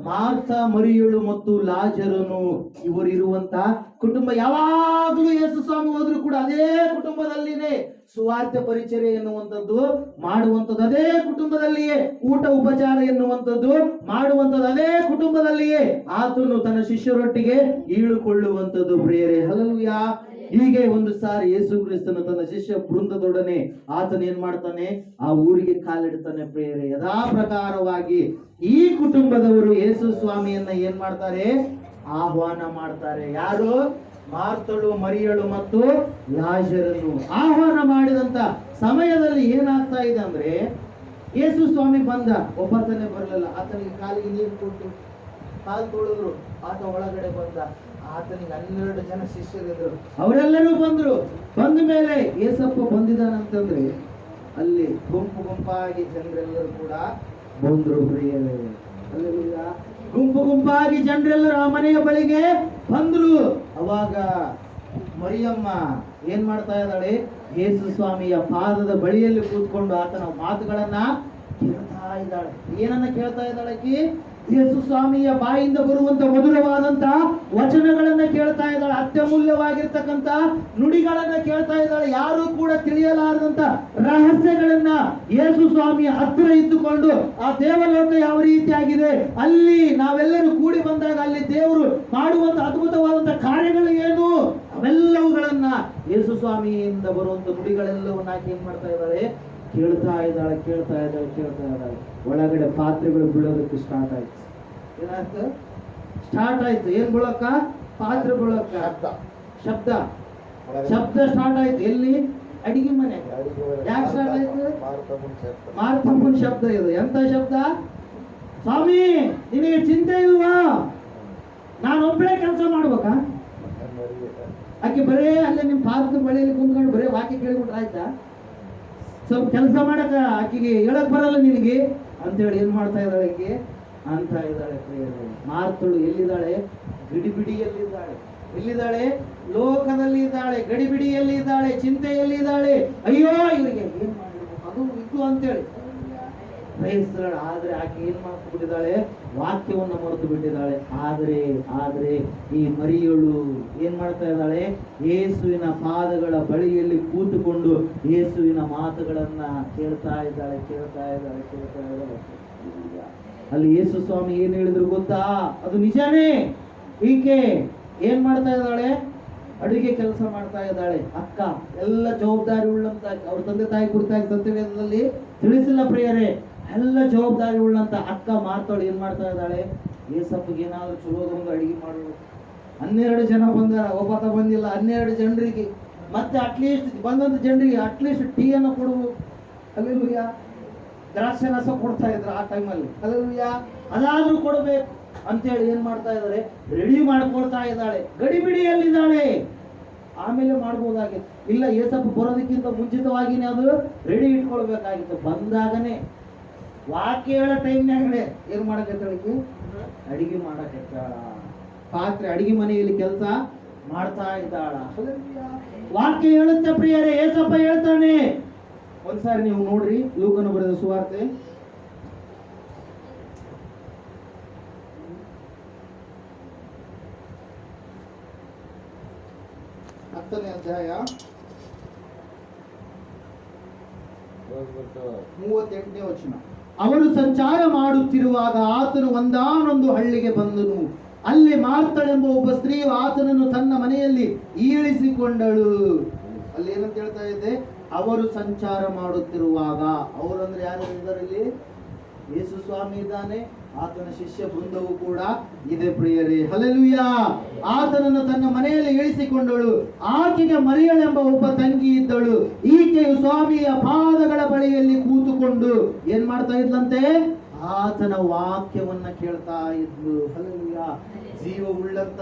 ಮಾರ್ಥ ಮರಿಯಳು ಮತ್ತು ಲಾಜರನು, ಇವರು ಇರುವಂತ ಕುಟುಂಬ. ಯಾವಾಗ್ಲೂ ಯೇಸು ಸ್ವಾಮಿ ಹೋದ್ರು ಕೂಡ ಅದೇ ಕುಟುಂಬದಲ್ಲಿನೇ ಸುವಾರ್ತೆ ಪರಿಚರ್ಯ ಎನ್ನುವಂಥದ್ದು ಮಾಡುವಂಥದ್ದು, ಅದೇ ಕುಟುಂಬದಲ್ಲಿಯೇ ಊಟ ಉಪಚಾರ ಎನ್ನುವಂಥದ್ದು ಮಾಡುವಂಥದ್ದು, ಅದೇ ಕುಟುಂಬದಲ್ಲಿಯೇ ಆತನು ತನ್ನ ಶಿಷ್ಯರೊಟ್ಟಿಗೆ ಈಳುಕೊಳ್ಳುವಂಥದ್ದು ಪ್ರಿಯರೇ. ಹಲ್ಲೆಲೂಯಾ. ಹೀಗೆ ಒಂದು ಸಾರಿ ಯೇಸು ಕ್ರಿಸ್ತನು ತನ್ನ ಶಿಷ್ಯ ಬೃಂದದೊಡನೆ ಆತನ ಏನ್ ಮಾಡ್ತಾನೆ? ಆ ಊರಿಗೆ ಕಾಲಿಡ್ತಾನೆ ಪ್ರಿಯರೇ. ಯಥಾ ಪ್ರಕಾರವಾಗಿ ಈ ಕುಟುಂಬದವರು ಯೇಸು ಸ್ವಾಮಿಯನ್ನ ಏನ್ ಮಾಡ್ತಾರೆ? ಆಹ್ವಾನ ಮಾಡ್ತಾರೆ. ಯಾರು? ಮಾರ್ತಳು, ಮರಿಯಳು ಮತ್ತು ಲಾಜರನು. ಆಹ್ವಾನ ಮಾಡಿದಂತ ಸಮಯದಲ್ಲಿ ಏನಾಗ್ತಾ ಇದೆ ಅಂದ್ರೆ, ಯೇಸು ಸ್ವಾಮಿ ಬಂದ, ಒಬ್ಬತನೇ ಬರಲಿಲ್ಲ. ಆತನಿಗೆ ಕಾಲಿಗೆ ನೀರು ಕೊಟ್ಟು ಕಾಲು ತೊಳೆದ್ರು. ಆತ ಒಳಗಡೆ ಬಂದ. ಆತನಿಗೆ 12 ಜನ ಶಿಷ್ಯರಿದ್ರು, ಅವರೆಲ್ಲರೂ ಬಂದ್ರು. ಬಂದ ಮೇಲೆ ಏಸಪ್ಪ ಬಂದಿದ್ದಾನಂತಂದ್ರೆ ಅಲ್ಲಿ ಗುಂಪು ಗುಂಪಾಗಿ ಜನರೆಲ್ಲರೂ ಕೂಡ ಬಂದ್ರು ಪ್ರಿಯರೇ. ಹಲ್ಲೆಲೂಯಾ. ಗುಂಪು ಗುಂಪಾಗಿ ಜನರೆಲ್ಲರೂ ಆ ಮನೆಯ ಬಳಿಗೆ ಬಂದ್ರು. ಅವಾಗ ಮರಿಯಮ್ಮ ಏನ್ ಮಾಡ್ತಾ ಇದ್ದಾಳೆ? ಯೇಸು ಸ್ವಾಮಿಯ ಪಾದದ ಬಳಿಯಲ್ಲಿ ಕೂತ್ಕೊಂಡು ಆತನ ಮಾತುಗಳನ್ನ ಕೇಳ್ತಾ ಇದ್ದಾಳೆ. ಏನನ್ನ ಕೇಳ್ತಾ ಇದ್ದಾಳೆ? ಯೇಸು ಸ್ವಾಮಿಯ ಬಾಯಿಂದ ಬರುವಂತ ಮಧುರವಾದಂತ ವಚನಗಳನ್ನ ಕೇಳ್ತಾ ಇದ್ದಾಳೆ. ಅತ್ಯಮೂಲ್ಯವಾಗಿರ್ತಕ್ಕಂತ ನುಡಿಗಳನ್ನ ಕೇಳ್ತಾ ಇದ್ದಾಳೆ. ಯಾರು ಕೂಡ ತಿಳಿಯಲಾರದಂತ ರಹಸ್ಯಗಳನ್ನ ಯೇಸು ಸ್ವಾಮಿಯ ಹತ್ತಿರ ಇದ್ದುಕೊಂಡು ಆ ದೇವಲೋಕ ಯಾವ ರೀತಿಯಾಗಿದೆ, ಅಲ್ಲಿ ನಾವೆಲ್ಲರೂ ಕೂಡಿ ಬಂದಾಗ ಅಲ್ಲಿ ದೇವರು ಮಾಡುವಂತ ಅದ್ಭುತವಾದಂತ ಕಾರ್ಯಗಳು ಏನು, ಅವೆಲ್ಲವುಗಳನ್ನ ಯೇಸು ಸ್ವಾಮಿಯಿಂದ ಬರುವಂತ ನುಡಿಗಳೆಲ್ಲವನ್ನ ಏನ್ ಮಾಡ್ತಾ ಇದ್ದಾಳೆ? ಕೇಳ್ತಾ ಇದ್ದಾಳೆ. ಒಳಗಡೆ ಪಾತ್ರೆಗಳು ಬೀಳೋದಕ್ಕೆ ಸ್ಟಾರ್ಟ್ ಆಯ್ತು. ಏನಾಯ್ತು? ಸ್ಟಾರ್ಟ್ ಆಯ್ತು. ಏನ್ ಬೀಳಕ್ಕ? ಪಾತ್ರೆ ಬೀಳಕ್ಕ ಶಬ್ದ ಸ್ಟಾರ್ಟ್ ಆಯ್ತು. ಎಲ್ಲಿ? ಅಡಿಗೆ ಮನೆ. ಯಾಕೆ ಸ್ಟಾರ್ಟ್ ಆಯ್ತು? ಮಾರ್ತಮ್ಮನ ಶಬ್ದ ಇದು. ಎಂತ ಶಬ್ದ? ಸ್ವಾಮಿ, ನಿನಗೆ ಚಿಂತೆ ಇಲ್ವಾ? ನಾನೊಬ್ಬಳೇ ಕೆಲಸ ಮಾಡ್ಬೇಕಾ? ಆಕೆ ಬರೇ ಅಲ್ಲೇ ನಿಮ್ ಪಾತ್ರದ ಬಳಿಯಲ್ಲಿ ಕುಂತ್ಕೊಂಡು ಬರೇ ವಾಕ್ಯ ಕೇಳ್ಬಿಟ್ರೆ ಆಯ್ತಾ? ಸ್ವಲ್ಪ ಕೆಲಸ ಮಾಡಕ ಆಕೆಗೆ ಹೇಳಕ್ ಬರಲ್ಲ ನಿನಗೆ ಅಂತೇಳಿ ಏನ್ ಮಾಡ್ತಾ ಇದ್ದಾಳೆ? ಆಕೆ ಅಂತ ಇದ್ದಾಳೆ ಪ್ರಿಯರೇ. ಮಾರ್ತಳು ಎಲ್ಲಿದ್ದಾಳೆ? ಗಡಿಬಿಡಿಯಲ್ಲಿದ್ದಾಳೆ. ಎಲ್ಲಿದ್ದಾಳೆ? ಲೋಕದಲ್ಲಿ ಇದ್ದಾಳೆ, ಗಡಿಬಿಡಿಯಲ್ಲಿ ಇದ್ದಾಳೆ, ಚಿಂತೆಯಲ್ಲಿ ಇದ್ದಾಳೆ. ಅಯ್ಯೋ, ಇವರಿಗೆ ಏನ್ ಮಾಡಬೇಕು ಅದು ಇದು ಅಂತೇಳಿ ಪ್ರಯತ್ನಿಸ್ತಾಳೆ. ಆದ್ರೆ ಆಕೆ ಏನ್ ಮಾಡ್ಬಿಟ್ಟಿದ್ದಾಳೆ? ವಾಕ್ಯವನ್ನು ಮರೆತು ಬಿಟ್ಟಿದ್ದಾಳೆ. ಆದ್ರೆ ಈ ಮರಿಯಳು ಏನ್ ಮಾಡ್ತಾ ಇದ್ದಾಳೆ? ಯೇಸುವಿನ ಪಾದಗಳ ಬಳಿಯಲ್ಲಿ ಕೂತುಕೊಂಡು ಯೇಸುವಿನ ಮಾತುಗಳನ್ನ ಕೇಳ್ತಾ ಇದ್ದಾಳೆ. ಅಲ್ಲಿ ಯೇಸು ಸ್ವಾಮಿ ಏನ್ ಹೇಳಿದ್ರು ಗೊತ್ತಾ? ಅದು ನಿಜಾನೇ. ಈಕೆ ಏನ್ ಮಾಡ್ತಾ ಇದ್ದಾಳೆ? ಅಡುಗೆ ಕೆಲಸ ಮಾಡ್ತಾ ಇದ್ದಾಳೆ. ಅಕ್ಕ ಎಲ್ಲ ಜವಾಬ್ದಾರಿ ಉಳ್ಳಂತ, ಅವ್ರ ತಂದೆ ತಾಯಿ ಕುರಿತಾಗಿ ಸತ್ಯವೇದದಲ್ಲಿ ತಿಳಿಸಿಲ್ಲ ಪ್ರಿಯರೇ. ಎಲ್ಲ ಜವಾಬ್ದಾರಿ ಉಳ್ಳಂತ ಅಕ್ಕ ಮಾರ್ತಳು ಏನ್ ಮಾಡ್ತಾ ಇದ್ದಾಳೆ? ಏಸಪ್ಪಗೆ ಏನಾದ್ರು ಚಲೋದೊಂದು ಅಡಿಗೆ ಮಾಡಬೇಕು. 12 ಜನ ಬಂದಾರ, ಒಬ್ಬತ ಬಂದಿಲ್ಲ. 12 ಜನರಿಗೆ ಮತ್ತೆ ಅಟ್ಲೀಸ್ಟ್ ಬಂದಂತ ಜನರಿಗೆ ಅಟ್ಲೀಸ್ಟ್ ಟೀ ಅನ್ನು ಕೊಡುವುದು. ಹಲ್ಲೆಲೂಯಾ. ದ್ರಾಕ್ಷಿ ರಸ ಕೊಡ್ತಾ ಇದ್ರು ಆ ಟೈಮಲ್ಲಿ. ಹಲ್ಲೆಲೂಯಾ. ಅದಾದ್ರೂ ಕೊಡ್ಬೇಕು ಅಂತೇಳಿ ಏನ್ ಮಾಡ್ತಾ ಇದ್ದಾರೆ? ರೆಡಿ ಮಾಡ್ಕೊಳ್ತಾ ಇದ್ದಾಳೆ. ಗಡಿಬಿಡಿಯಲ್ಲಿದ್ದಾಳೆ. ಆಮೇಲೆ ಮಾಡ್ಬೋದಾಗಿತ್ತು. ಇಲ್ಲ, ಏಸಪ್ಪ ಬರೋದಕ್ಕಿಂತ ಮುಂಚಿತವಾಗಿನೇ ಅದು ರೆಡಿ ಇಟ್ಕೊಳ್ಬೇಕಾಗಿತ್ತು. ಬಂದಾಗನೇ ವಾಕ್ಯ ಹೇಳೋ ಟೈಮ್ನಾಗಲೇ ಏನ್ ಮಾಡಕತ್ತಾಳಿಕೆ? ಅಡಿಗೆ ಮಾಡಕತ್ತಾಳ. ಪಾತ್ರೆ ಅಡಿಗೆ ಮನೆಯಲ್ಲಿ ಕೆಲಸ ಮಾಡ್ತಾ ಇದ್ದಾಳ. ವಾಕ್ಯ ಹೇಳುತ್ತೆ ಪ್ರಿಯರೇ, ಏಸಪ್ಪ ಹೇಳ್ತಾನೆ. ಒಂದ್ಸಾರಿ ನೀವು ನೋಡ್ರಿ ಲೂಕನು ಬರೆದ ಸುವಾರ್ತೆ 10ನೇ ಅಧ್ಯಾಯ 38ನೇ ವಚನ. ಅವರು ಸಂಚಾರ ಮಾಡುತ್ತಿರುವಾಗ ಆತನು ಒಂದಾನೊಂದು ಹಳ್ಳಿಗೆ ಬಂದನು. ಅಲ್ಲಿ ಮಾರ್ತಳೆಂಬ ಒಬ್ಬ ಸ್ತ್ರೀಯು ಆತನನ್ನು ತನ್ನ ಮನೆಯಲ್ಲಿ ಈಳಿಸಿಕೊಂಡಳು. ಅಲ್ಲಿ ಏನಂತ ಹೇಳ್ತಾ ಇದೆ? ಅವರು ಸಂಚಾರ ಮಾಡುತ್ತಿರುವಾಗ. ಅವರಂದ್ರೆ ಯಾರು ಇದ್ದಾರೆ ಇಲ್ಲಿ? ಯೇಸು ಸ್ವಾಮಿ ಇದ್ದಾನೆ, ಆತನ ಶಿಷ್ಯ ಬೃಂದವು ಕೂಡ ಇದೆ ಪ್ರಿಯರೇ. ಹಲ್ಲೆಲೂಯಾ. ಆತನನ್ನು ತನ್ನ ಮನೆಯಲ್ಲಿ ಇಳಿಸಿಕೊಂಡಳು. ಆಕೆಗೆ ಮರಿಯಳೆಂಬ ಒಬ್ಬ ತಂಗಿ ಇದ್ದಳು. ಈಕೆಯು ಸ್ವಾಮಿಯ ಪಾದಗಳ ಬಳಿಯಲ್ಲಿ ಕೂತುಕೊಂಡು ಏನ್ ಮಾಡ್ತಾ ಇದ್ಲಂತೆ? ಆತನ ವಾಕ್ಯವನ್ನ ಕೇಳ್ತಾ ಇದ್ಲು. ಹಲ್ಲೆಲೂಯಾ. ಜೀವವುಳ್ಳಂತ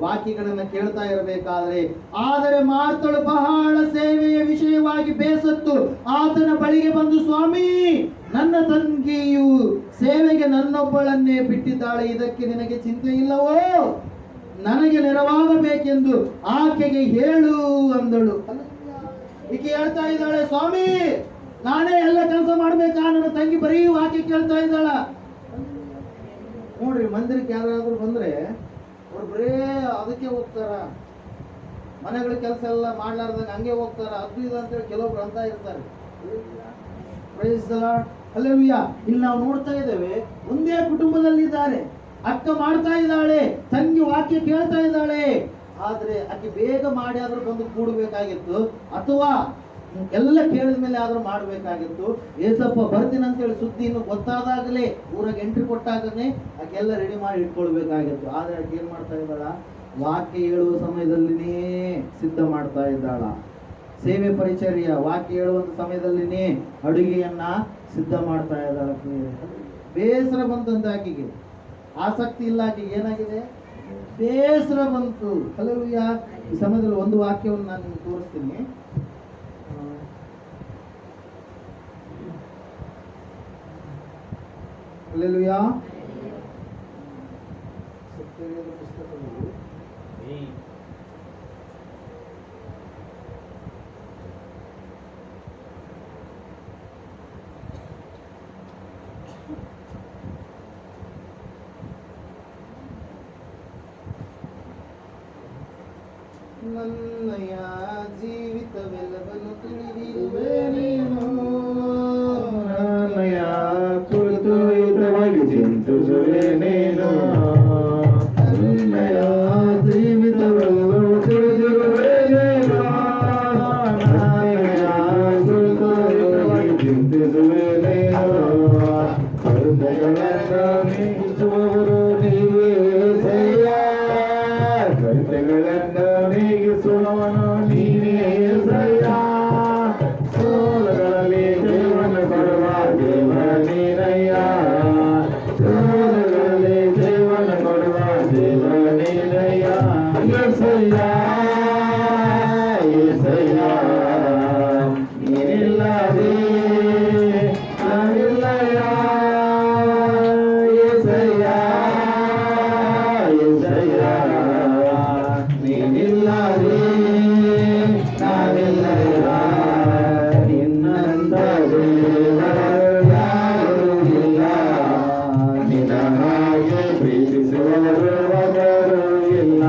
ವಾಕ್ಯಗಳನ್ನ ಕೇಳ್ತಾ ಇರಬೇಕಾದ್ರೆ, ಆದರೆ ಮಾರ್ತಳು ಬಹಳ ಸೇವೆಯ ವಿಷಯವಾಗಿ ಬೇಸತ್ತು ಆತನ ಬಳಿಗೆ ಬಂದು, ಸ್ವಾಮಿ, ನನ್ನ ತಂಗಿಯು ಸೇವೆಗೆ ನನ್ನೊಬ್ಬಳನ್ನೇ ಬಿಟ್ಟಿದ್ದಾಳೆ, ಇದಕ್ಕೆ ನಿನಗೆ ಚಿಂತೆ ಇಲ್ಲವೋ? ನನಗೆ ನೆರವಾಗಬೇಕೆಂದು ಆಕೆಗೆ ಹೇಳು ಅಂದಳು. ಈಕೆ ಹೇಳ್ತಾ ಇದ್ದಾಳೆ, ಸ್ವಾಮಿ, ನಾನೇ ಎಲ್ಲ ಕೆಲಸ ಮಾಡ್ಬೇಕಾ? ನನ್ನ ತಂಗಿ ಬರೀ ವಾಕ್ಯ ಕೇಳ್ತಾ ಇದ್ದಾಳ. ನೋಡ್ರಿ, ಮಂದಿರಕ್ಕೆ ಯಾರಾದ್ರೂ ಬಂದ್ರೆ ಅವ್ರು ಬರೇ ಅದಕ್ಕೆ ಹೋಗ್ತಾರ, ಮನೆಗಳ ಕೆಲಸ ಎಲ್ಲ ಮಾಡ್ಲಾರ್ದಂಗ ಹಂಗೆ ಹೋಗ್ತಾರ, ಅದು ಇದು ಅಂತೇಳಿ ಕೆಲವೊಬ್ರು ಅಂತ ಇರ್ತಾರೆ. Praise the Lord. ಹಲ್ಲೆಲೂಯಾ. ಇಲ್ಲಿ ನಾವು ನೋಡ್ತಾ ಇದ್ದೇವೆ, ಒಂದೇ ಕುಟುಂಬದಲ್ಲಿದ್ದಾರೆ, ಅಕ್ಕ ಮಾಡ್ತಾ ಇದ್ದಾಳೆ, ತಂಗಿ ವಾಕ್ಯ ಕೇಳ್ತಾ ಇದ್ದಾಳೆ. ಆದ್ರೆ ಆಕೆ ಬೇಗ ಮಾಡಿ ಆದ್ರೂ ಬಂದು ಕೂಡಬೇಕಾಗಿತ್ತು, ಅಥವಾ ಎಲ್ಲ ಕೇಳಿದ ಮೇಲೆ ಆದ್ರೂ ಮಾಡ್ಬೇಕಾಗಿತ್ತು. ಏಸಪ್ಪ ಬರ್ತೀನಿ ಅಂತೇಳಿ ಸುದ್ದಿ ಇನ್ನು ಗೊತ್ತಾದಾಗಲೇ ಊರಾಗ ಎಂಟ್ರಿ ಕೊಟ್ಟಾಗನೇ ಆಕೆಲ್ಲ ರೆಡಿ ಮಾಡಿ ಇಟ್ಕೊಳ್ಬೇಕಾಗಿತ್ತು. ಆದ್ರೆ ಆಕೆ ಏನ್ ಮಾಡ್ತಾ ಇದ್ದಾಳ? ವಾಕ್ಯ ಹೇಳುವ ಸಮಯದಲ್ಲಿನೇ ಸಿದ್ಧ ಮಾಡ್ತಾ ಇದ್ದಾಳ. ಸೇವೆ ಪರಿಚರ್ಯ ವಾಕ್ಯ ಹೇಳುವಂತ ಸಮಯದಲ್ಲಿನೇ ಅಡುಗೆಯನ್ನ ಸಿದ್ಧ ಮಾಡ್ತಾ ಇದ್ದಾಳ. ಬೇಸರ ಬಂತಂತ ಆಕೆಗೆ, ಆಸಕ್ತಿ ಇಲ್ಲ ಆಕೆಗೆ. ಏನಾಗಿದೆ? ಬೇಸರ ಬಂತು. ಹಲ್ಲೆಲೂಯಾ. ಈ ಸಮಯದಲ್ಲಿ ಒಂದು ವಾಕ್ಯವನ್ನು ನಾನು ನಿಮ್ಗೆ ತೋರಿಸ್ತೀನಿ. ಹಲ್ಲೆಲೂಯಾ. ಸತ್ಯವೇದ ಪುಸ್ತಕದಲ್ಲಿ ನನ್ನಯ ಜೀವಿತವೆಲ್ಲವನ್ನು ತಿಳಿದಿರುವೆ ನೀನು, ನನ್ನಯ ಕುರಿತು ಹಿತವಾಗಿ ಚಿಂತಿಸುವೆ ನೀನು, ನನ್ನಯ ಜೀವಿತವೆಲ್ಲವನ್ನು ತಿಳಿದಿರುವೆ ನೀನು, ನನ್ನಯ ಕುರಿತು ಹಿತವಾಗಿ ಚಿಂತಿಸುವೆ ನೀನು, ಕರುಣೆಗಳನ್ನು ನೀಗಿಸುವವರು ನೀವೇ ಸಯ್ಯ, ಕರುಣೆಗಳನ್ನು ನೀಗಿಸುವವನು ನೀನೇ ಸಯ್ಯ, ಸೋಲಗಳಲ್ಲಿ ಜೀವನ ಕೊಡುವ ದೇವ ನೀನಯ್ಯ, ಸೋಲಗಳಲ್ಲಿ ಜೀವನ ಕೊಡುವ ದೇವ ನೀನಯ್ಯ, యేసయ్య యేసయ్య ನೀನಿಲ್ಲದೆ ನಾವಿಲ್ಲಯ್ಯ, యేసయ్య యేసయ్ಯ ನೀನಿಲ್ಲದೆ ನಾವಿಲ್ಲಯ್ಯ, ನಿನ್ನಂತ ದೇವರು ಯಾರೂ ಇಲ್ಲ, ನಿನ್ನ ಹಾಗೆ ಪ್ರೀತಿಸುವವರು ಒಬ್ಬರು ಇಲ್ಲ,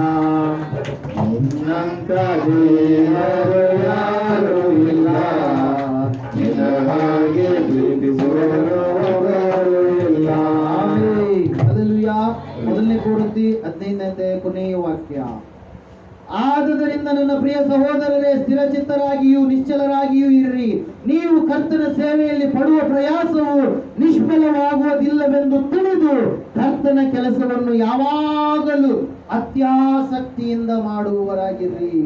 ನಿನ್ನಂತ ದೇವರು ಯಾರೂ ಇಲ್ಲ, ನಿನ್ನ ಹಾಗೆ ಪ್ರೀತಿಸುವವರು ಒಬ್ಬರು ಇಲ್ಲ. ಹಲ್ಲೆಲೂಯಾ. ಮೊದಲನೇ ಕೊರಿಂಥಿ 15ನೇ ಕೊನೆಯ ವಾಕ್ಯ. ಆದುದರಿಂದ ನನ್ನ ಪ್ರಿಯ ಸಹೋದರರೇ, ಸ್ಥಿರಚಿತ್ತರಾಗಿಯೂ ನಿಶ್ಚಲರಾಗಿಯೂ ಇರ್ರಿ. ನೀವು ಕರ್ತನ ಸೇವೆಯಲ್ಲಿ ಪಡುವ ಪ್ರಯಾಸವು ನಿಷ್ಫಲವಾಗುವುದಿಲ್ಲವೆಂದು ತಿಳಿದು ಕರ್ತನ ಕೆಲಸವನ್ನು ಯಾವಾಗಲೂ ಅತ್ಯಾಸಕ್ತಿಯಿಂದ ಮಾಡುವವರಾಗಿರ್ರಿ.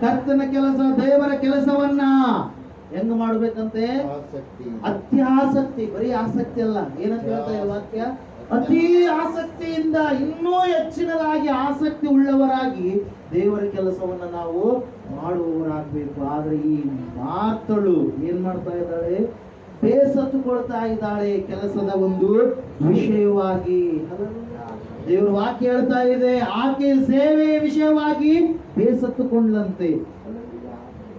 ಕರ್ತನ ಕೆಲಸ, ದೇವರ ಕೆಲಸವನ್ನ ಹೆಂಗ ಮಾಡ್ಬೇಕಂತೆ? ಅತ್ಯಾಸಕ್ತಿ. ಬರೀ ಆಸಕ್ತಿ ಅಲ್ಲ. ಏನಂತ ಹೇಳ್ತಾ ಇದೆ ವಾಕ್ಯ? ಅತಿ ಆಸಕ್ತಿಯಿಂದ, ಇನ್ನೂ ಹೆಚ್ಚಿನದಾಗಿ ಆಸಕ್ತಿ ಉಳ್ಳವರಾಗಿ ದೇವರ ಕೆಲಸವನ್ನ ನಾವು ಮಾಡುವವರಾಗಬೇಕು. ಆದ್ರೆ ಈ ಮಾತಳು ಏನ್ ಮಾಡ್ತಾ ಇದ್ದಾಳೆ? ಬೇಸತ್ತುಕೊಳ್ತಾ ಇದ್ದಾಳೆ ಕೆಲಸದ ಒಂದು ವಿಷಯವಾಗಿ. ದೇವ್ರ ವಾಕ್ಯ ಹೇಳ್ತಾ ಇದೆ, ಆಕೆ ಸೇವೆಯ ವಿಷಯವಾಗಿ ಬೇಸತ್ತುಕೊಂಡ್ಲಂತೆ.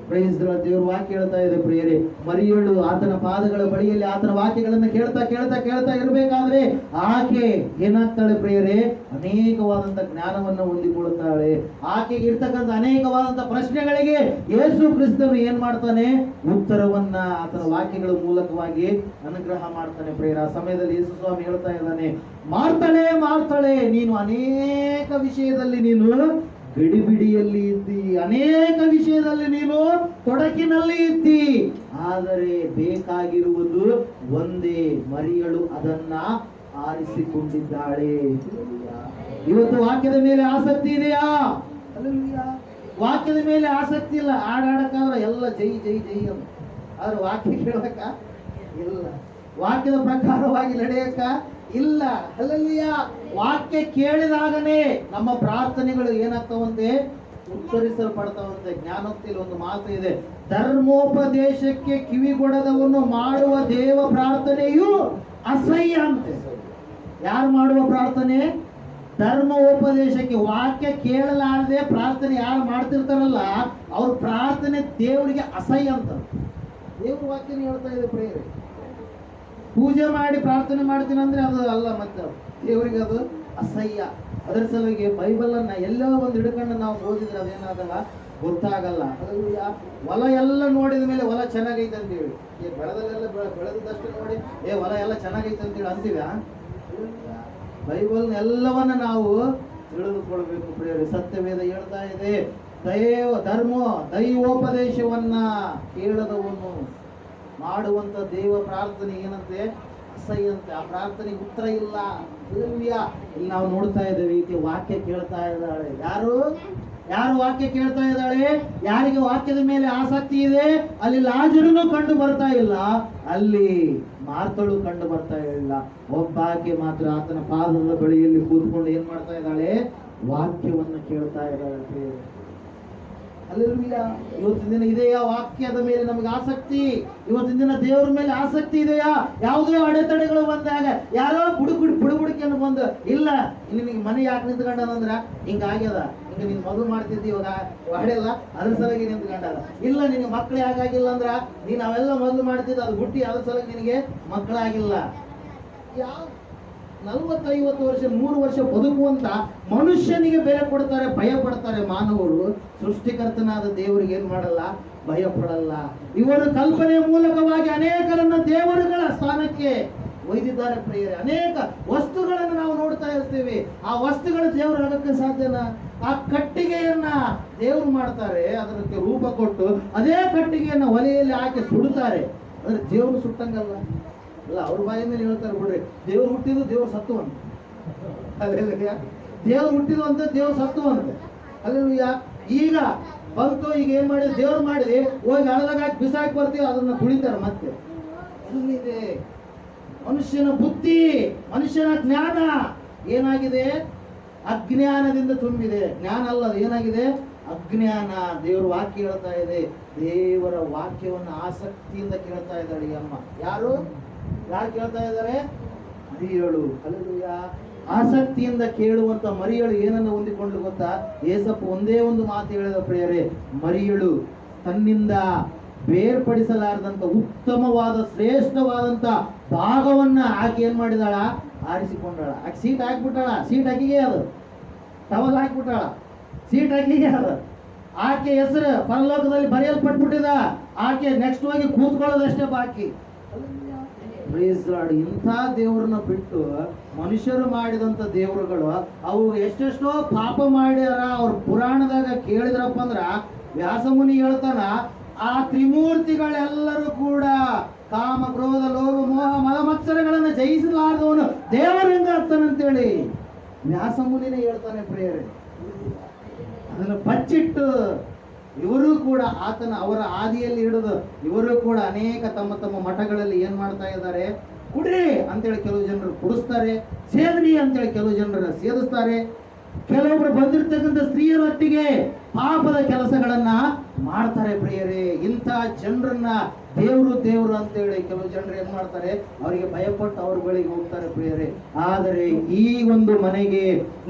Price the lord. ದೇವ್ರ ವಾಕ್ಯ ಹೇಳ್ತಾ ಇದೆ ಪ್ರಿಯರೇ, ಮರಿಯಳು ಆತನ ಪಾದಗಳ ಬಳಿಯಲ್ಲಿ ಆತನ ವಾಕ್ಯಗಳನ್ನು ಕೇಳ್ತಾ ಕೇಳ್ತಾ ಕೇಳ್ತಾ ಇರಬೇಕಾದ್ರೆ ಆಕೆ ಏನಾಗ್ತಾಳೆ ಪ್ರಿಯರೇ, ಅನೇಕವಾದಂತ ಜ್ಞಾನವನ್ನು ಹೊಂದಿಕೊಳ್ಳುತ್ತಾಳೆ. ಆಕೆಗೆ ಇರ್ತಕ್ಕಂಥ ಅನೇಕವಾದಂತ ಪ್ರಶ್ನೆಗಳಿಗೆ ಯೇಸು ಕ್ರಿಸ್ತನು ಏನ್ ಮಾಡ್ತಾನೆ, ಉತ್ತರವನ್ನ ಆತನ ವಾಕ್ಯಗಳ ಮೂಲಕವಾಗಿ ಅನುಗ್ರಹ ಮಾಡ್ತಾನೆ ಪ್ರಿಯರ. ಆ ಸಮಯದಲ್ಲಿ ಯೇಸು ಸ್ವಾಮಿ ಹೇಳ್ತಾ ಇದ್ದಾನೆ, ಮಾಡ್ತಾಳೆ ಮಾಡ್ತಾಳೆ, ನೀನು ಅನೇಕ ವಿಷಯದಲ್ಲಿ ನೀನು ಬಿಡಿಬಿಡಿಯಲ್ಲಿ ಇದ್ದಿ, ಅನೇಕ ವಿಷಯದಲ್ಲಿ ನೀನು ತೊಡಕಿನಲ್ಲಿ ಇದ್ದಿ, ಆದರೆ ಬೇಕಾಗಿರುವುದು ಒಂದೇ, ಮರಿಯಳು ಅದನ್ನ ಆರಿಸಿಕೊಂಡಿದ್ದಾಳೆ. ಇವತ್ತು ವಾಕ್ಯದ ಮೇಲೆ ಆಸಕ್ತಿ ಇದೆಯಾ? ವಾಕ್ಯದ ಮೇಲೆ ಆಸಕ್ತಿ ಇಲ್ಲ. ಆಡಾಡಕ್ಕಾದ್ರೆ ಎಲ್ಲ ಜೈ ಜೈ ಜೈ ಅಂತ, ಆದ್ರೆ ವಾಕ್ಯ ಕೇಳಕ ಇಲ್ಲ, ವಾಕ್ಯದ ಪ್ರಕಾರವಾಗಿ ನಡೆಯಕ ಇಲ್ಲ. ಅಲ್ಲಲ್ಲಿಯ ವಾಕ್ಯ ಕೇಳಿದಾಗನೇ ನಮ್ಮ ಪ್ರಾರ್ಥನೆಗಳು ಏನಾಗ್ತಾವಂತೆ, ಉತ್ತರಿಸಲ್ಪಡ್ತಾವಂತೆ. ಜ್ಞಾನೋಕ್ತಿಯಲ್ಲಿ ಒಂದು ಮಾತು ಇದೆ, ಧರ್ಮೋಪದೇಶಕ್ಕೆ ಕಿವಿಗೊಡದವನ್ನು ಮಾಡುವ ದೇವ ಪ್ರಾರ್ಥನೆಯು ಅಸಹ್ಯ ಅಂತೆ. ಯಾರು ಮಾಡುವ ಪ್ರಾರ್ಥನೆ? ಧರ್ಮೋಪದೇಶಕ್ಕೆ, ವಾಕ್ಯ ಕೇಳಲಾರದೆ ಪ್ರಾರ್ಥನೆ ಯಾರು ಮಾಡ್ತಿರ್ತಾರಲ್ಲ ಅವ್ರ ಪ್ರಾರ್ಥನೆ ದೇವರಿಗೆ ಅಸಹ್ಯ ಅಂತ ದೇವ್ರ ವಾಕ್ಯನ ಹೇಳ್ತಾ ಇದೆ ಪ್ರೇರೆ. ಪೂಜೆ ಮಾಡಿ ಪ್ರಾರ್ಥನೆ ಮಾಡ್ತೀನಿ ಅಂದ್ರೆ ಅದು ಅಲ್ಲ, ಮತ್ತೆ ದೇವರಿಗೆ ಅದು ಅಸಹ್ಯ. ಅದರ ಸಲುವಾಗಿ ಬೈಬಲನ್ನ ಎಲ್ಲೋ ಒಂದು ಹಿಡ್ಕೊಂಡು ನಾವು ಓದಿದ್ರೆ ಅದೇನಾಗಲ್ಲ, ಗೊತ್ತಾಗಲ್ಲ. ಹೊಲ ಎಲ್ಲ ನೋಡಿದ ಮೇಲೆ ಹೊಲ ಚೆನ್ನಾಗೈತೆ ಅಂತೇಳಿ, ಬೆಳೆದಲ್ಲೆಲ್ಲ ಬೆಳೆದಷ್ಟು ನೋಡಿ ಹೊಲ ಎಲ್ಲ ಚೆನ್ನಾಗೈತೆ ಅಂತೇಳಿ ಅಂತೀವ? ಬೈಬಲ್ನ ಎಲ್ಲವನ್ನ ನಾವು ತಿಳಿದುಕೊಳ್ಬೇಕು ಪ್ರಿಯರೇ. ಸತ್ಯವೇದ ಹೇಳ್ತಾ ಇದೆ, ದೈವೋಪದೇಶವನ್ನ ಕೇಳದವನು ಮಾಡುವಂತ ದೇವ ಪ್ರಾರ್ಥನೆ ಏನಂತೆ, ಅಸಹ್ಯ ಅಂತೆ. ಆ ಪ್ರಾರ್ಥನೆಗೆ ಉತ್ತರ ಇಲ್ಲ. ಇಲ್ಲಿ ನಾವು ನೋಡ್ತಾ ಇದ್ದೇವೆ, ಈಕೆ ವಾಕ್ಯ ಕೇಳ್ತಾ ಇದ್ದಾಳೆ. ಯಾರು ವಾಕ್ಯ ಕೇಳ್ತಾ ಇದ್ದಾಳೆ? ಯಾರಿಗೆ ವಾಕ್ಯದ ಮೇಲೆ ಆಸಕ್ತಿ ಇದೆ, ಅಲ್ಲಿ ಲಾಜರನು ಕಂಡು ಬರ್ತಾ ಇಲ್ಲ, ಅಲ್ಲಿ ಮಾರ್ತಳು ಕಂಡು ಬರ್ತಾ ಇಲ್ಲ. ಒಬ್ಬಾಕೆ ಮಾತ್ರ ಆತನ ಪಾದದ ಬಳಿಯಲ್ಲಿ ಕೂತ್ಕೊಂಡು ಏನ್ ಮಾಡ್ತಾ ಇದ್ದಾಳೆ, ವಾಕ್ಯವನ್ನು ಕೇಳ್ತಾ ಇದ್ದಾಳೆ. ಅಲ್ಲೆಲ್ಲೂಯ್ಯ. ಇವತ್ತಿನ ದಿನ ಇದೆಯಾ ವಾಕ್ಯದ ಮೇಲೆ ನಮಗೆ ಆಸಕ್ತಿ? ಇವತ್ತಿನ ದಿನ ದೇವರ ಮೇಲೆ ಆಸಕ್ತಿ ಇದೆಯಾ? ಯಾವುದೇ ಅಡೆತಡೆಗಳು ಬಂದಾಗ ಯಾರೋ ಬುಡುಬುಡಿಕೆಯನ್ನು ಬಂದು, ಇಲ್ಲ ನಿನಗೆ ಮನೆ ಯಾಕೆ ನಿಂತ್ಕೊಂಡದಂದ್ರ ಹಿಂಗಾಗ್ಯದ, ಹಿಂಗ ನೀನ್ ಮದುವೆ ಮಾಡ್ತಿದ್ದಿ, ಇವಾಗ ಹೊಡೆಯಲ್ಲ ಅದ್ರ ಸಲಗಿ ನಿಂತ್ಕೊಂಡದ. ಇಲ್ಲ ನಿನಗೆ ಮಕ್ಕಳೇ ಆಗಾಗಿಲ್ಲ ಅಂದ್ರ ನೀನ್ ಅವೆಲ್ಲ ಮೊದಲು ಮಾಡ್ತಿದ್ದ, ಅದು ಹುಟ್ಟಿ ಅದ್ರ ಸಲಗಿ ನಿನಗೆ ಮಕ್ಕಳಾಗಿಲ್ಲ. ಯಾವ 40-50 ವರ್ಷ 3 ವರ್ಷ ಬದುಕುವಂತ ಮನುಷ್ಯನಿಗೆ ಬೆಲೆ ಕೊಡ್ತಾರೆ, ಭಯ ಪಡ್ತಾರೆ ಮಾನವರು. ಸೃಷ್ಟಿಕರ್ತನಾದ ದೇವರಿಗೆ ಏನ್ ಮಾಡಲ್ಲ, ಭಯ ಪಡಲ್ಲ. ಇವರು ಕಲ್ಪನೆಯ ಮೂಲಕವಾಗಿ ಅನೇಕರನ್ನ ದೇವರುಗಳ ಸ್ಥಾನಕ್ಕೆ ಒಯ್ದಿದ್ದಾರೆ ಪ್ರಿಯರೇ. ಅನೇಕ ವಸ್ತುಗಳನ್ನು ನಾವು ನೋಡ್ತಾ ಇರ್ತೀವಿ. ಆ ವಸ್ತುಗಳು ದೇವರು ಆಗಕ್ಕೆ ಸಾಧ್ಯನಾ? ಆ ಕಟ್ಟಿಗೆಯನ್ನ ದೇವರು ಮಾಡ್ತಾರೆ, ಅದಕ್ಕೆ ರೂಪ ಕೊಟ್ಟು ಅದೇ ಕಟ್ಟಿಗೆಯನ್ನ ಒಲೆಯಲ್ಲಿ ಹಾಕಿ ಸುಡುತ್ತಾರೆ. ಅಂದ್ರೆ ದೇವರು ಸುಟ್ಟಂಗಲ್ಲ ಅಲ್ಲ, ಅವ್ರ ಬಾಯಿ ಮೇಲೆ ಹೇಳ್ತಾರೆ ಬಿಡ್ರಿ, ದೇವ್ರು ಹುಟ್ಟಿದ್ದು ದೇವ್ರು ಸತ್ತುವಂತ. ಅಲ್ಲೆಲ್ಲ ದೇವ್ರು ಹುಟ್ಟಿದು ಅಂತ ದೇವ್ರು ಸತ್ತುವಂತೆ. ಅಲ್ಲೆಲ್ಲ ಈಗ ಬಂತು, ಈಗ ಏನ್ ಮಾಡಿದ್ರೆ ದೇವ್ರು ಮಾಡಿದೆ, ಹೋಗಿ ಹಳದಾಗ ಹಾಕಿ ಬಿಸಾಕಿ ಬರ್ತೀವಿ, ಅದನ್ನ ತುಳಿತಾರೆ ಮತ್ತೆ. ಅಲ್ಲಿದೆ ಮನುಷ್ಯನ ಬುದ್ಧಿ, ಮನುಷ್ಯನ ಜ್ಞಾನ ಏನಾಗಿದೆ, ಅಜ್ಞಾನದಿಂದ ತುಂಬಿದೆ. ಜ್ಞಾನ ಅಲ್ಲ, ಅದು ಏನಾಗಿದೆ, ಅಜ್ಞಾನ. ದೇವರ ವಾಕ್ಯ ಹೇಳ್ತಾ ಇದೆ, ದೇವರ ವಾಕ್ಯವನ್ನು ಆಸಕ್ತಿಯಿಂದ ಕೇಳ್ತಾ ಇದ್ದಾಳೆ ಈ ಅಮ್ಮ. ಯಾರು ಕೇಳ್ತಾ ಇದ್ದಾರೆ? ಮರಿಯಳು. ಹಲ್ಲೆಲೂಯಾ. ಆಸಕ್ತಿಯಿಂದ ಕೇಳುವಂತ ಮರಿಯಳು ಏನನ್ನು ಹೊಂದಿಕೊಂಡು ಗೊತ್ತಾ? ಏಸಪ್ಪ ಒಂದೇ ಒಂದು ಮಾತು ಹೇಳಿದ ಪ್ರಿಯರೇ, ಮರಿಯಳು ತನ್ನಿಂದ ಬೇರ್ಪಡಿಸಲಾರದಂತ ಉತ್ತಮವಾದ ಶ್ರೇಷ್ಠವಾದಂತ ಭಾಗವನ್ನ ಆಕೆ ಏನ್ ಮಾಡಿದಾಳ, ಆರಿಸಿಕೊಂಡಾಳ. ಆಕೆ ಸೀಟ್ ಹಾಕ್ಬಿಟ್ಟಾಳ, ಸೀಟ್ ಆಕಿಗೆ ಅದು ಟವಲ್ ಹಾಕ್ಬಿಟ್ಟಾಳ, ಸೀಟ್ ಆಕಿಗೆ ಅದು. ಆಕೆ ಹೆಸರು ಪರಲೋಕದಲ್ಲಿ ಬರೆಯಲ್ಪಟ್ಬಿಟ್ಟಿದ, ಆಕೆ ನೆಕ್ಸ್ಟ್ ಹೋಗಿ ಕೂತ್ಕೊಳ್ಳೋದಷ್ಟೇ ಬಾಕಿ. ಇಂಥ ದೇವ್ರನ್ನ ಬಿಟ್ಟು ಮನುಷ್ಯರು ಮಾಡಿದಂತ ದೇವರುಗಳು ಅವು ಎಷ್ಟೆಷ್ಟೋ ಪಾಪ ಮಾಡ್ಯಾರ. ಅವ್ರ ಪುರಾಣದಾಗ ಕೇಳಿದ್ರಪ್ಪ ಅಂದ್ರ ವ್ಯಾಸಮುನಿ ಹೇಳ್ತಾನ, ಆ ತ್ರಿಮೂರ್ತಿಗಳೆಲ್ಲರೂ ಕೂಡ ಕಾಮ ಕ್ರೋಧ ಲೋಭ ಮೋಹ ಮದ ಮತ್ಸರಗಳನ್ನು ಜಯಿಸಲಾರದವನು ದೇವರಿಂದ ಆಗ್ತಾನಂತೇಳಿ ವ್ಯಾಸಮುನಿನೇ ಹೇಳ್ತಾನೆ ಪ್ರಿಯರೇ. ಅದನ್ನು ಬಚ್ಚಿಟ್ಟು ಇವರು ಕೂಡ ಅವರ ಆದಿಯಲ್ಲಿ ಹಿಡಿದು ಇವರು ಕೂಡ ಅನೇಕ ತಮ್ಮ ಮಠಗಳಲ್ಲಿ ಏನ್ ಮಾಡ್ತಾ ಇದ್ದಾರೆ, ಕುಡ್ರಿ ಅಂತೇಳಿ ಕೆಲವು ಜನರು ಕುಡಿಸ್ತಾರೆ, ಸೇದ್ರಿ ಅಂತೇಳಿ ಕೆಲವು ಜನರು ಸೇದಿಸ್ತಾರೆ. ಕೆಲವೊಬ್ರು ಬಂದಿರ್ತಕ್ಕಂಥ ಸ್ತ್ರೀಯರೊಟ್ಟಿಗೆ ಪಾಪದ ಕೆಲಸಗಳನ್ನ ಮಾಡ್ತಾರೆ ಪ್ರಿಯರೇ. ಇಂಥ ಜನರನ್ನ ದೇವರು ಅಂತೇಳಿ ಕೆಲವು ಜನರು ಏನ್ ಮಾಡ್ತಾರೆ, ಅವರಿಗೆ ಭಯಪಟ್ಟು ಅವ್ರ ಬಳಿಗೆ ಹೋಗ್ತಾರೆ ಪ್ರಿಯರೇ. ಆದರೆ ಈ ಒಂದು ಮನೆಗೆ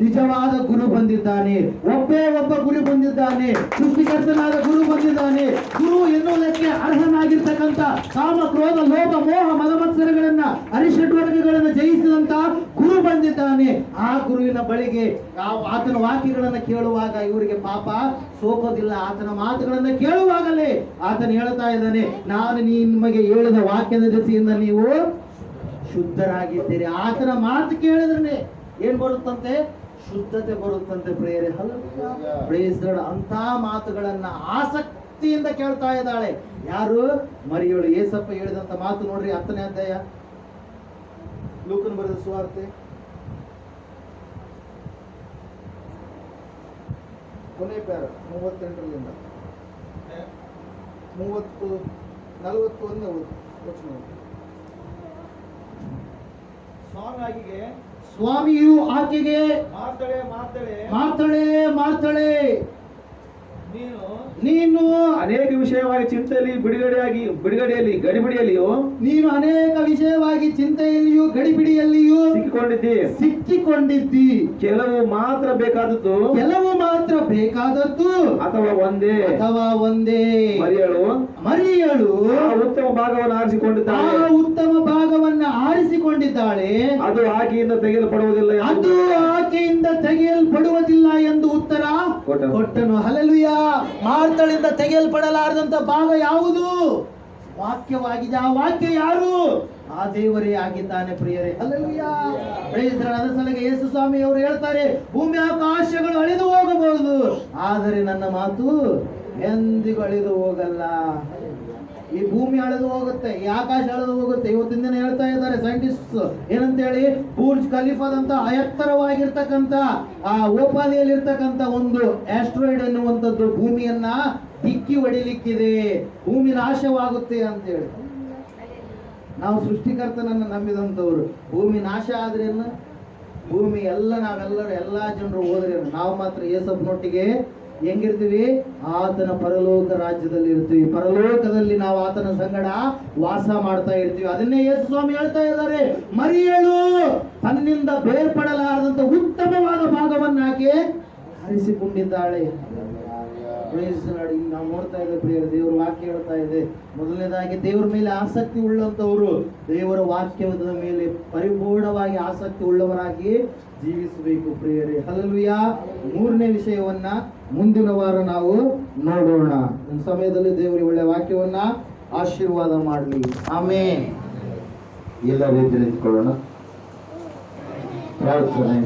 ನಿಜವಾದ ಗುರು ಬಂದಿದ್ದಾನೆ, ಒಬ್ಬ ಗುರು ಬಂದಿದ್ದಾನೆ, ಸೃಷ್ಟಿಕರ್ತನಾದ ಗುರು ಬಂದಿದ್ದಾನೆ. ಗುರು ಎನ್ನುವುದಕ್ಕೆ ಅರ್ಹನಾಗಿರ್ತಕ್ಕಂಥ ಕಾಮ ಕ್ರೋಧ ಲೋಭ ಮೋಹ ಮದಮತ್ಸರಗಳನ್ನ ಅರಿಷಡ್ವರ್ಗಗಳನ್ನ ಜಯಿಸಿದಂತ ಗುರು ಬಂದಿದ್ದಾನೆ. ಆ ಗುರುವಿನ ಬಳಿಗೆ ಆತನ ವಾಕ್ಯಗಳನ್ನ ಕೇಳುವಾಗ ಇವರಿಗೆ ಪಾಪ ಸೋಕೋದಿಲ್ಲ. ಆತನ ಮಾತುಗಳನ್ನ ಕೇಳುವಾಗಲೇ ಆತನ ಹೇಳ್ತಾ ಇದ್ದಾನೆ, ನಾನು ನಿಮಗೆ ಹೇಳಿದ ವಾಕ್ಯದ ದೆಸೆಯಿಂದ ನೀವು ಶುದ್ಧರಾಗಿದ್ದೀರಿ. ಆತನ ಮಾತು ಕೇಳಿದ್ರೆ ಏನ್ ಬರುತ್ತಂತೆ, ಶುದ್ಧತೆ ಬರುತ್ತಂತೆ ಪ್ರೇರೆ. Praise Lord. ಅಂತ ಮಾತುಗಳನ್ನ ಆಸಕ್ತಿಯಿಂದ ಕೇಳ್ತಾ ಇದ್ದಾಳೆ ಯಾರು, ಮರಿಯಳು. ಏಸಪ್ಪ ಹೇಳಿದಂತ ಮಾತು ನೋಡ್ರಿ, 10ನೇ ಅಧ್ಯಾಯ ಲೂಕನ ಬರೆದ ಸುವಾರ್ತೆ ಕೊನೆ ಪ್ಯಾರ 38ರಿಂದ 41 ವಚನ. ಸ್ವಾಮಿಯು ಆಕೆಗೆ ಮಾರ್ತಾಳೆ ನೀನು ಅನೇಕ ವಿಷಯವಾಗಿ ಚಿಂತೆಯಲ್ಲಿ ಗಡಿಬಿಡಿಯಲ್ಲಿಯೂ ನೀನು ಅನೇಕ ವಿಷಯವಾಗಿ ಚಿಂತೆಯಲ್ಲಿಯೂ ಗಡಿಬಿಡಿಯಲ್ಲಿಯೂ ಸಿಕ್ಕಿಕೊಂಡಿದ್ದಿ. ಕೆಲವು ಮಾತ್ರ ಬೇಕಾದದ್ದು ಅಥವಾ ಒಂದೇ ಮರಿಯಳು ಉತ್ತಮ ಭಾಗವನ್ನು ಆರಿಸಿಕೊಂಡಿದ್ದಾಳೆ. ಅದು ಆಕೆಯಿಂದ ತೆಗೆಯಲ್ಪಡುವುದಿಲ್ಲ ಎಂದು ಉತ್ತರ ಕೊಟ್ಟನು. ಹಲ್ಲೆಲೂಯಾ. ಮಾರ್ತಳಿಂದ ತೆಗೆಯಲ್ಪಡಲಾರದಂತ ಭಾಗ ಯಾವುದು? ವಾಕ್ಯವಾಗಿದೆ. ಆ ವಾಕ್ಯ ಯಾರು? ಆ ದೇವರೇ ಆಗಿದ್ದಾನೆ ಪ್ರಿಯರೇ. ಹಲ್ಲೆಲೂಯಾ. Praise Lord. ಅದರ ಸಲುವಾಗಿ ಯೇಸು ಸ್ವಾಮಿ ಅವರು ಹೇಳ್ತಾರೆ, ಭೂಮಿ ಆಕಾಶಗಳು ಅಳಿದು ಹೋಗಬಹುದು, ಆದರೆ ನನ್ನ ಮಾತು ಎಂದಿಗೂ ಅಳಿದು ಹೋಗಲ್ಲ. ಈ ಭೂಮಿ ಅಳೆದು ಹೋಗುತ್ತೆ, ಈ ಆಕಾಶ ಅಳೆದು ಹೋಗುತ್ತೆ. ಇವತ್ತಿನ ದಿನ ಹೇಳ್ತಾ ಇದ್ದಾರೆ ಸೈಂಟಿಸ್ಟ್ ಏನಂತ ಹೇಳಿ, ಬುರ್ಜ್ ಖಲೀಫಾದಂತ ಎತ್ತರವಾಗಿರ್ತಕ್ಕಂಥ ಆ ಓಪಾದಿಯಲ್ಲಿರ್ತಕ್ಕಂಥ ಒಂದು ಆಸ್ಟ್ರಾಯ್ಡ್ ಎನ್ನುವಂಥದ್ದು ಭೂಮಿಯನ್ನ ದಿಕ್ಕಿ ಹೊಡಿಲಿಕ್ಕಿದೆ, ಭೂಮಿ ನಾಶವಾಗುತ್ತೆ ಅಂತೇಳಿ. ನಾವು ಸೃಷ್ಟಿಕರ್ತನನ್ನು ನಂಬಿದಂಥವ್ರು. ಭೂಮಿ ನಾಶ ಆದ್ರೇನು, ಭೂಮಿ ನಾವೆಲ್ಲರೂ ಎಲ್ಲಾ ಜನರು ಹೋದ್ರೇನು, ನಾವು ಮಾತ್ರ ಯೇಸಪ್ಪನೊಟ್ಟಿಗೆ ಹೆಂಗಿರ್ತೀವಿ? ಆತನ ಪರಲೋಕ ರಾಜ್ಯದಲ್ಲಿ ಇರ್ತೀವಿ. ಪರಲೋಕದಲ್ಲಿ ನಾವು ಆತನ ಸಂಗಡ ವಾಸ ಮಾಡ್ತಾ ಇರ್ತೀವಿ. ಅದನ್ನೇ ಯೇಸು ಸ್ವಾಮಿ ಹೇಳ್ತಾ ಇದ್ದಾರೆ, ಮರಿಯಳು ತನ್ನಿಂದ ಬೇರ್ಪಡಲಾರದಂತ ಉತ್ತಮವಾದ ಭಾಗವನ್ನಾಕೆ ಆರಿಸಿಕೊಂಡಿದ್ದಾಳೆ. ನಾವು ನೋಡ್ತಾ ಇದ್ದೇವೆ ಪ್ರಿಯರು, ದೇವರ ವಾಕ್ಯ ಹೇಳ್ತಾ ಇದೆ, ಮೊದಲನೇದಾಗಿ ದೇವರ ಮೇಲೆ ಆಸಕ್ತಿ ಉಳ್ಳಂತವರು ದೇವರ ವಾಕ್ಯದ ಮೇಲೆ ಪರಿಪೂರ್ಣವಾಗಿ ಆಸಕ್ತಿ ಉಳ್ಳವರಾಗಿ ಜೀವಿಸಬೇಕು ಪ್ರಿಯರೇ. ಹಲ್ಲೆಲೂಯಾ. 3ನೇ ವಿಷಯವನ್ನ ಮುಂದಿನ ವಾರ ನಾವು ನೋಡೋಣ. ಈ ಸಮಯದಲ್ಲಿ ದೇವರಿಗೆ ಒಳ್ಳೆ ವಾಕ್ಯವನ್ನ ಆಶೀರ್ವಾದ ಮಾಡಲಿ. ಆಮೇನ್. ಎಲ್ಲ ರೀತಿ ನಿಂತ್ಕೊಳ್ಳೋಣ. ಪ್ರಾರ್ಥನೆ.